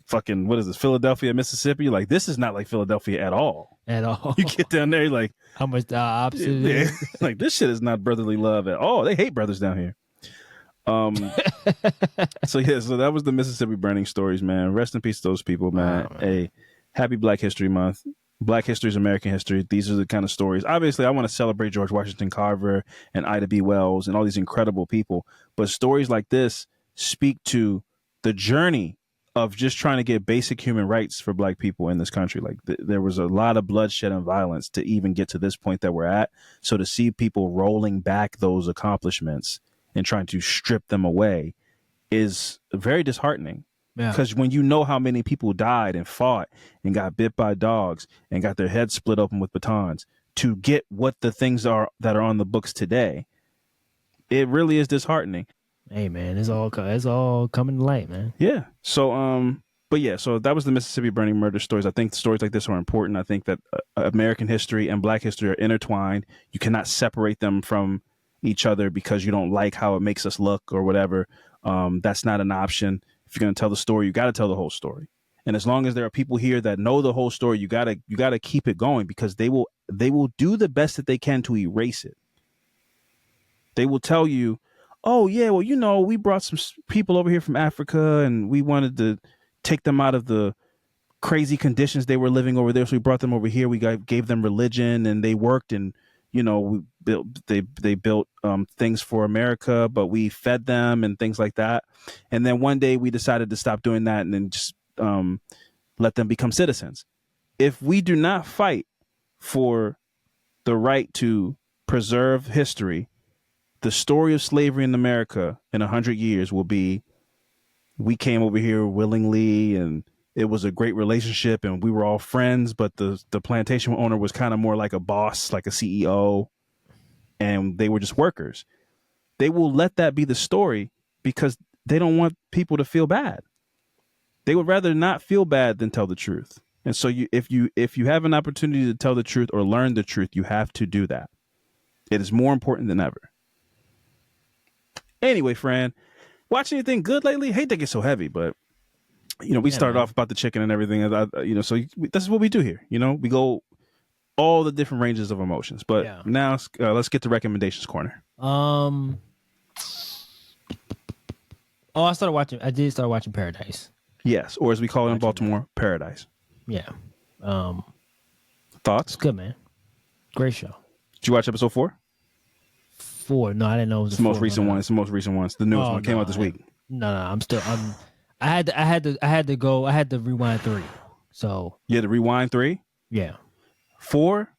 fucking what is this? Philadelphia, Mississippi. Like, this is not like Philadelphia at all. At all. You get down there, like, how much the opposite? Yeah. Like, this shit is not brotherly love at all. They hate brothers down here. So that was the Mississippi burning stories, man. Rest in peace to those people, man. Wow, man. Hey, happy Black History Month. Black history is American history. These are the kind of stories. Obviously, I want to celebrate George Washington Carver and Ida B. Wells and all these incredible people. But stories like this speak to the journey of just trying to get basic human rights for Black people in this country. Like, there was a lot of bloodshed and violence to even get to this point that we're at. So to see people rolling back those accomplishments and trying to strip them away is very disheartening. Because when you know how many people died and fought and got bit by dogs and got their heads split open with batons to get what the things are that are on the books today, it really is disheartening. Hey man, it's all coming to light, man. Yeah. So so that was the Mississippi burning murder stories. I think stories like this are important. I think that American history and Black history are intertwined. You cannot separate them from each other because you don't like how it makes us look or whatever. That's not an option. If you're going to tell the story, you got to tell the whole story. And as long as there are people here that know the whole story, you got to keep it going, because they will do the best that they can to erase it. They will tell you, oh yeah, well, we brought some people over here from Africa and we wanted to take them out of the crazy conditions they were living over there. So we brought them over here. We gave them religion, and they worked, and we built. They built things for America, but we fed them and things like that. And then one day we decided to stop doing that and then just let them become citizens. If we do not fight for the right to preserve history, the story of slavery in America in 100 years will be, we came over here willingly and it was a great relationship and we were all friends, but the plantation owner was kind of more like a boss, like a CEO, and they were just workers. They will let that be the story because they don't want people to feel bad. They would rather not feel bad than tell the truth. And so if you have an opportunity to tell the truth or learn the truth, you have to do that. It is more important than ever. Anyway, Fran, watch anything good lately? Hate to get so heavy, but we started off about the chicken and everything. So this is what we do here. We go all the different ranges of emotions. But now let's get to recommendations corner. I did start watching Paradise. Yes, or as we call it in Baltimore, Paradise. Yeah. Thoughts? It's good, man. Great show. Did you watch episode 4? 4? No, I didn't know it was the most recent one. It's the most recent one. It's the newest one. It came out this week. No. I had to rewind 3. So you had to rewind 3? Yeah. 4?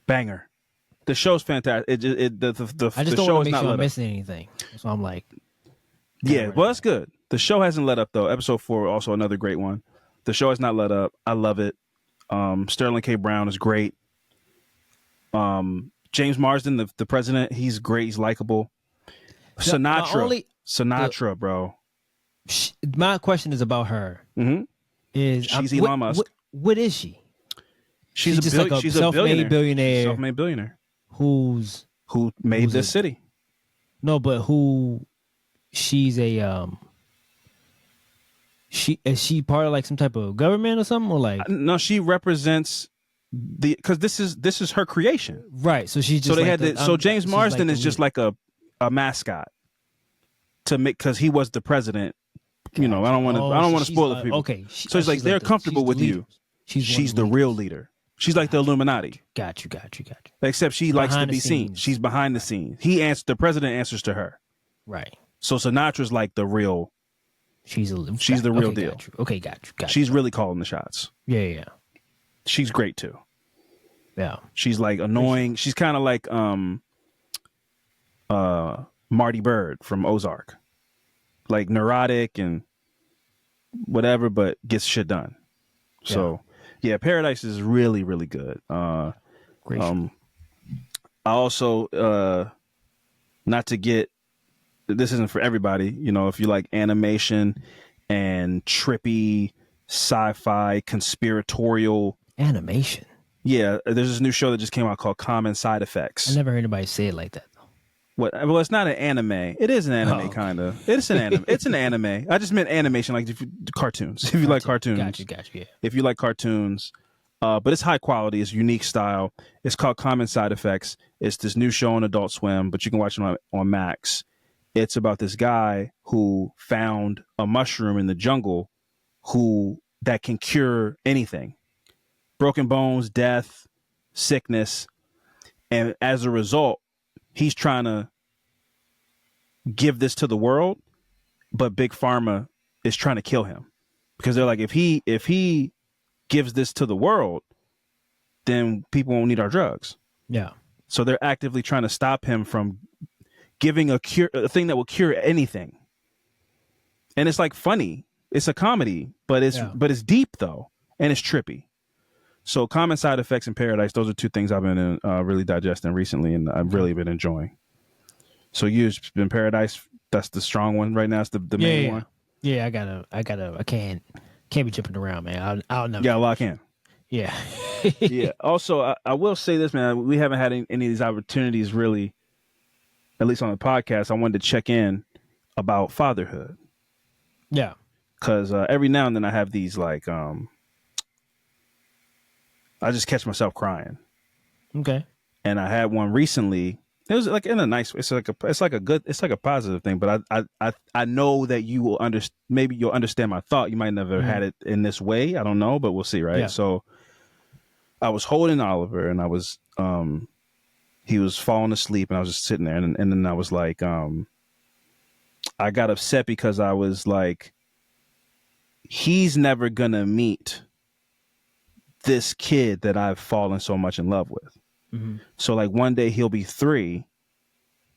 Banger. The show's fantastic. I just don't want to make sure I'm missing anything. So I'm like, yeah, well, that's good. The show hasn't let up though. Episode 4, also another great one. The show has not let up. I love it. Sterling K. Brown is great. James Marsden, the president, he's great. He's likable. Sinatra, bro. My question is about her. Mm-hmm. She's Elon Musk. What is she? She's a self-made billionaire. Self-made billionaire. Who made this city? No, but she's a is she part of like some type of government or something, or like? No, she represents because this is her creation, right? So she's just James Marsden is just like a mascot to make, because he was the president. I don't want to spoil it for people. Okay, so it's like they're comfortable with you. She's the real leader. She's like the Illuminati. Got you. Except she likes to be seen. She's behind the scenes. The president answers to her. Right. So Sinatra's like the real. She's the real deal. Got you. Okay, got you. She's really calling the shots. Yeah. She's great too. Yeah. She's like annoying. She's kind of like Marty Bird from Ozark. Like neurotic and whatever, but gets shit done. So yeah, Paradise is really, really good. Great. I also not to get, this isn't for everybody, if you like animation and trippy sci-fi conspiratorial animation. Yeah, there's this new show that just came out called Common Side Effects. I never heard anybody say it like that. What? Well, it's not an anime. It is an anime, kind of. It's an anime. It's an anime. I just meant animation, like cartoons. If you like cartoons, got you. Yeah. If you like cartoons, but it's high quality. It's unique style. It's called Common Side Effects. It's this new show on Adult Swim, but you can watch it on Max. It's about this guy who found a mushroom in the jungle, that can cure anything, broken bones, death, sickness, and as a result, he's trying to give this to the world, but Big Pharma is trying to kill him because they're like, if he gives this to the world, then people won't need our drugs. Yeah. So they're actively trying to stop him from giving a thing that will cure anything. And it's like funny. It's a comedy, but it's deep though, and it's trippy. So Common Side Effects and Paradise, those are two things I've been really digesting recently, and I've really been enjoying. So you've been Paradise. That's the strong one right now. It's the main one. Yeah, I can't be jumping around, man. I'll never. Yeah, lock in. Yeah. Yeah. Also, I will say this, man. We haven't had any of these opportunities really, at least on the podcast. I wanted to check in about fatherhood. Yeah. Because every now and then I have these like, I just catch myself crying. Okay. And I had one recently It was like in a nice way. It's like a positive thing. But I know that you will maybe you'll understand my thought. You might never had it in this way. I don't know, but we'll see, right? Yeah. So I was holding Oliver, and I was he was falling asleep, and I was just sitting there, and then I was like, I got upset because I was like, he's never gonna meet this kid that I've fallen so much in love with. Mm-hmm. So like one day he'll be 3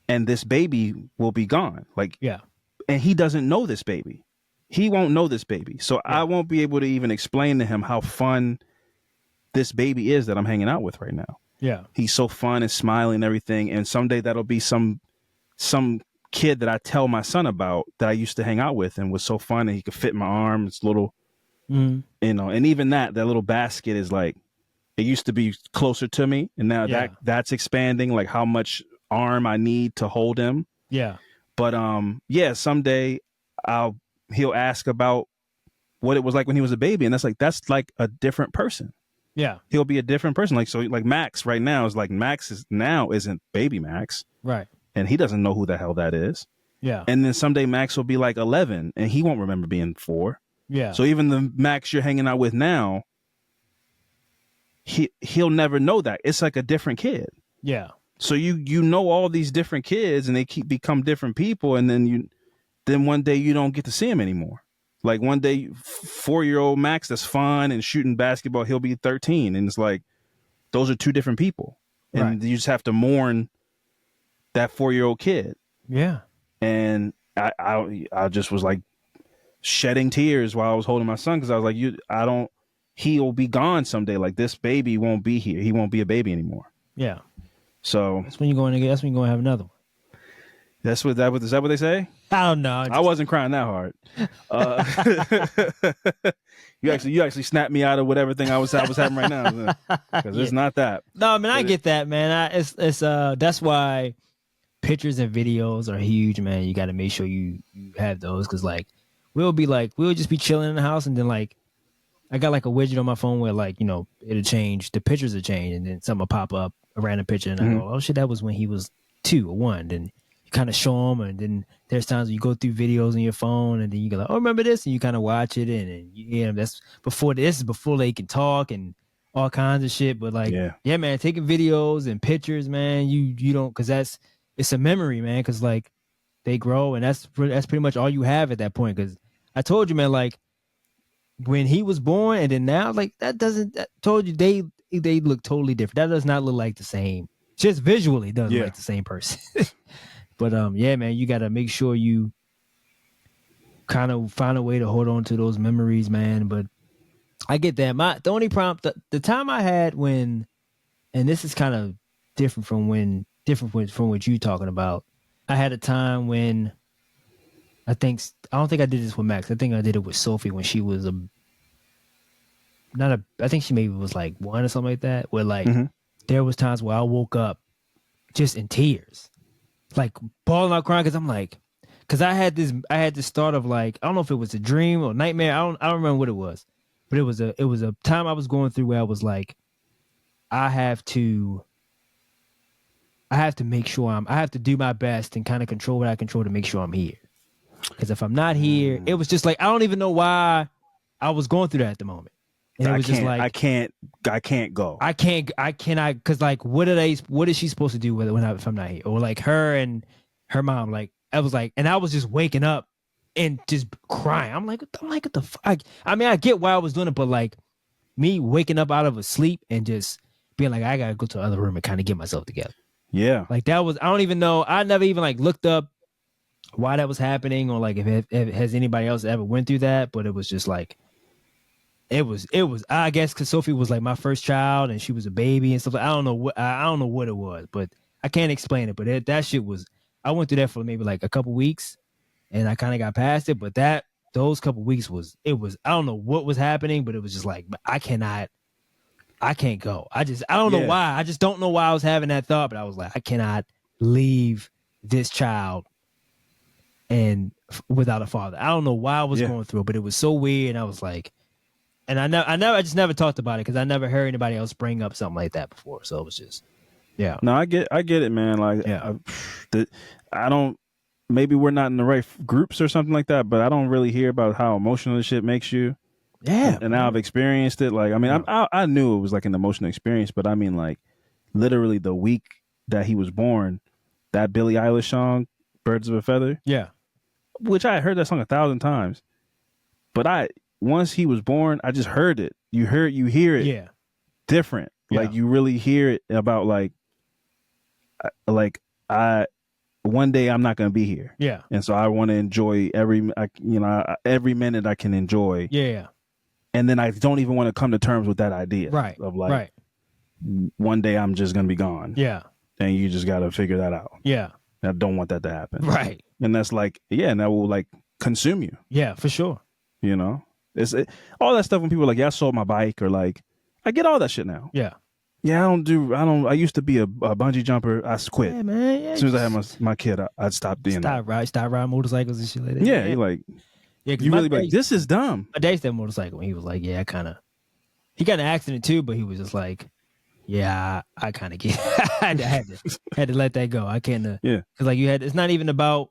and this baby will be gone. Like, Yeah. And he doesn't know this baby. He won't know this baby. So I won't be able to even explain to him how fun this baby is that I'm hanging out with right now. Yeah. He's so fun and smiling and everything. And someday that'll be some kid that I tell my son about that I used to hang out with and was so fun and he could fit in my arm. It's little, you know, and even that little basket is like, it used to be closer to me. And now that's expanding, like how much arm I need to hold him. Yeah. But someday he'll ask about what it was like when he was a baby. And that's like a different person. Yeah. He'll be a different person. Like, so like Max right now is like, isn't baby Max. Right. And he doesn't know who the hell that is. Yeah. And then someday Max will be like 11 and he won't remember being 4. Yeah. So even the Max you're hanging out with now, he'll never know that. It's like a different kid. Yeah. So you know all these different kids and they become different people, and then one day you don't get to see him anymore. Like one day 4-year-old Max that's fun and shooting basketball, he'll be 13, and it's like those are 2 different people. And you just have to mourn that 4-year-old kid. Yeah. And I just was like shedding tears while I was holding my son because I was like, he'll be gone someday. Like this baby won't be here. He won't be a baby anymore. Yeah. So that's when you're going to have another one. Is that what they say? I don't know. I wasn't crying that hard. You actually snapped me out of whatever thing I was having right now, because it's not that. No, I mean I get that, man. It's that's why pictures and videos are huge, man. You got to make sure you have those, because like we'll just be chilling in the house, and then like I got like a widget on my phone where like, you know, it'll change, the pictures will change, and then something will pop up, a random picture, and I go, oh shit, that was when he was 2 or 1. Then you kind of show them, and then there's times when you go through videos on your phone, and then you go like, oh, remember this, and you kind of watch it, and that's before they can talk and all kinds of shit. But like, yeah man, taking videos and pictures, man, you don't, because it's a memory, man, because like they grow, and that's pretty much all you have at that point. Because I told you, man, like when he was born and then now, like I told you, they look totally different. That does not look like the same. Just visually doesn't look like the same person. But yeah, man, you got to make sure you kind of find a way to hold on to those memories, man. But I get that. The only problem, the time I had when, and this is kind of different from what you're talking about. I had a time when I don't think I did this with Max. I think I did it with Sophie when she was I think she maybe was like 1 or something like that. Where like there was times where I woke up just in tears, like bawling out crying, because I'm like, because I had this thought of like, I don't know if it was a dream or nightmare. I don't remember what it was, but it was a time I was going through where I was like, I have to make sure I have to do my best and kind of control what I control to make sure I'm here. Because if I'm not here, it was just like, I don't even know why I was going through that at the moment. And it was just like, I can't go. I cannot, because like, what is she supposed to do with it if I'm not here? Or like her and her mom, like, I was like, and I was just waking up and just crying. I'm like, what the fuck? I mean, I get why I was doing it, but like me waking up out of a sleep and just being like, I gotta go to the other room and kind of get myself together. Yeah. Like that was, I don't even know. I never even like looked up why that was happening, or like if has anybody else ever went through that. But it was just like, it was I guess because Sophie was like my first child and she was a baby and stuff. I don't know what it was, but I can't explain it. But that shit was, I went through that for maybe like a couple weeks, and I kind of got past it. But those couple weeks was I don't know what was happening, but it was just like, I can't go. I don't know why. I just don't know why I was having that thought, but I was like, I cannot leave this child and without a father. I don't know why I was going through it, but it was so weird. And I was like, and I just never talked about it because I never heard anybody else bring up something like that before. So it was just, Yeah. No, I get it, man. Like, Yeah. I don't. Maybe we're not in the right groups or something like that, but I don't really hear about how emotional this shit makes you. Yeah. And now I've experienced it. Like, I mean, I knew it was like an emotional experience, but I mean, like, literally the week that he was born, that Billie Eilish song, "Birds of a Feather," Yeah. which I had heard that song 1,000 times, but once he was born, I just heard it. You hear it. Yeah. Different. Yeah. Like, you really hear it about one day I'm not going to be here. Yeah. And so I want to enjoy every minute I can enjoy. Yeah. And then I don't even want to come to terms with that idea. Right. Of like, right. one day I'm just going to be gone. Yeah. And you just got to figure that out. Yeah. I don't want that to happen. Right. And that's like, and that will like consume you. Yeah, for sure. You know, all that stuff when people are like, yeah, I sold my bike, or like, I get all that shit now. Yeah. Yeah, I used to be a bungee jumper. I quit. Yeah, man. Yeah, as soon as I had my kid, I'd stop doing that. Stop riding motorcycles and shit like that. Yeah, you're like, yeah, you really like, this is dumb. My dad had a motorcycle, and he was like, yeah, he got in an accident too, but he was just like, yeah, I kind of get I had to let that go. I can't, yeah. Because like it's not even about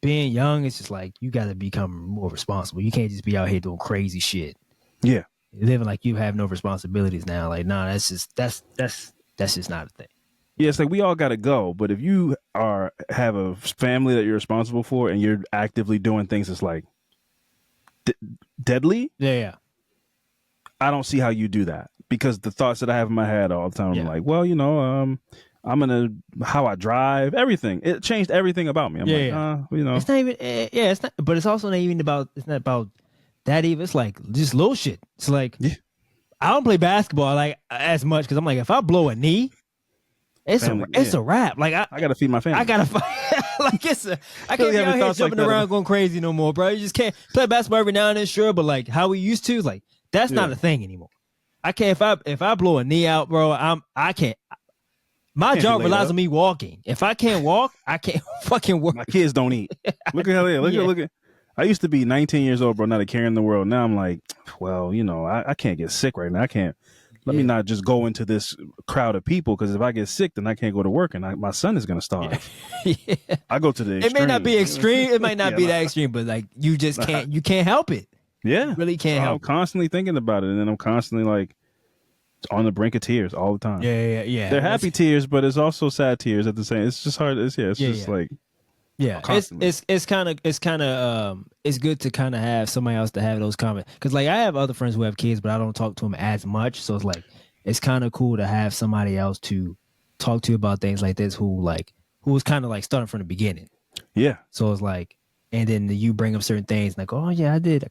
being young. It's just like, you got to become more responsible. You can't just be out here doing crazy shit. Yeah. You're living like you have no responsibilities now. Like, nah, that's just not a thing. Yeah, it's like we all got to go. But if you have a family that you're responsible for and you're actively doing things that's like deadly, yeah, I don't see how you do that, because the thoughts that I have in my head all the time, I'm like, well, how I drive, everything. It changed everything about me. I'm It's not even, it's not, but it's also not even about, it's not about that even. It's like just little shit. It's like, I don't play basketball like as much, because I'm like, if I blow a knee, it's a wrap. Like, I got to feed my family. I gotta like I can't be out here jumping around going crazy no more, bro. You just can't play basketball every now and then, sure, but like how we used to, like that's not a thing anymore. I can't, if I blow a knee out, bro, I can't. My job relies on me walking. If I can't walk, I can't fucking work. My kids don't eat. Look at how they look at. I used to be 19 years old, bro, not a care in the world. Now I'm like, well, I can't get sick right now. I can't. Let me not just go into this crowd of people, because if I get sick, then I can't go to work, and my son is gonna starve. I go to the extreme. It may not be extreme. It might not be that extreme, but like you just can't. You can't help it. Yeah, you really can't help. I'm constantly thinking about it, and then I'm constantly like on the brink of tears all the time. Yeah. They're happy tears, but it's also sad tears at the same. It's just hard. It's just like. Yeah, it's kind of it's good to kind of have somebody else to have those comments, because like I have other friends who have kids, but I don't talk to them as much. So it's like it's kind of cool to have somebody else to talk to about things like this, who was kind of like starting from the beginning. Yeah. So it's like, and then you bring up certain things like, oh yeah, I did.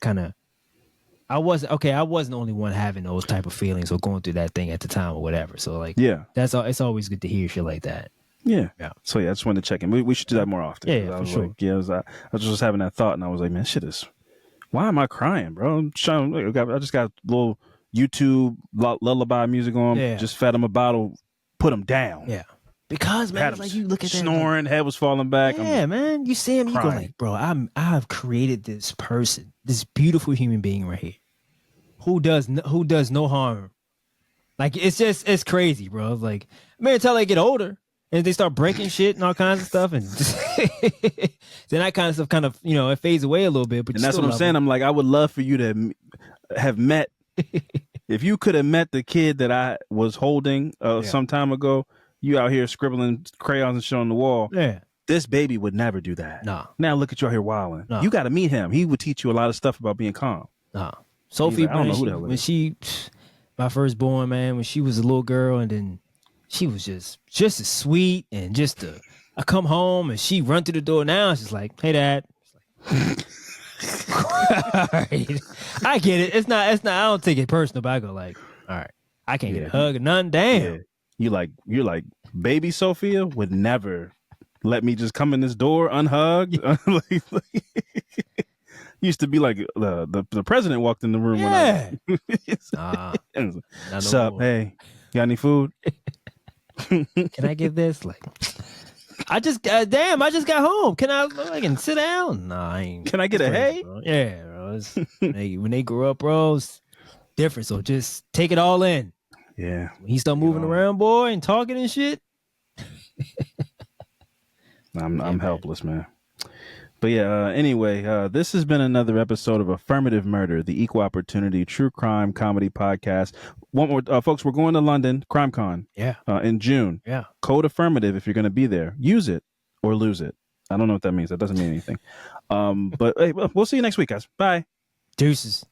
I wasn't the only one having those type of feelings or going through that thing at the time or whatever. So like, yeah, it's always good to hear shit like that. Yeah. So yeah, I just wanted to check in. We should do that more often. Yeah, I was for sure. like, I was just having that thought, and I was like, man, why am I crying, bro? I just got a little YouTube lullaby music on. Yeah. Just fed him a bottle, put him down. Yeah. Because man, it's like you look at that snoring, head was falling back. Yeah, man. You see him, you go like, bro, I've created this person, this beautiful human being right here, who does no harm. Like it's crazy, bro. Like, man, until they get older and they start breaking shit and all kinds of stuff, and just then that kind of stuff it fades away a little bit. But and that's what I'm saying. I'm like, I would love for you to have met. If you could have met the kid that I was holding some time ago, you out here scribbling crayons and shit on the wall. Yeah. This baby would never do that. Nah. Now look at you out here wilding. Nah. You got to meet him. He would teach you a lot of stuff about being calm. Nah. Sophie, I don't know who that was. My firstborn, man, when she was a little girl, and then she was just as sweet, and I come home and she run through the door. Now it's just like, hey, Dad. All right. I get it. It's not. I don't take it personal, but I go like, all right, I can't get a hug or nothing. Damn. Yeah. You're like, baby Sophia would never let me just come in this door unhugged. Used to be like the president walked in the room. Yeah. Sup? Hey, got any food? Can I get this? Like, I just got home. Can I can sit down? Nah, I ain't. Can I get a hey? Bro. Yeah, bro. When they grow up, bro, it's different. So just take it all in. Yeah. When he start moving around, boy, and talking and shit, I'm helpless, man. But yeah, anyway, this has been another episode of Affirmative Murder, the equal opportunity true crime comedy podcast. One more, folks, we're going to London, CrimeCon, in June. Yeah. Code Affirmative if you're going to be there. Use it or lose it. I don't know what that means. That doesn't mean anything. But hey, we'll see you next week, guys. Bye. Deuces.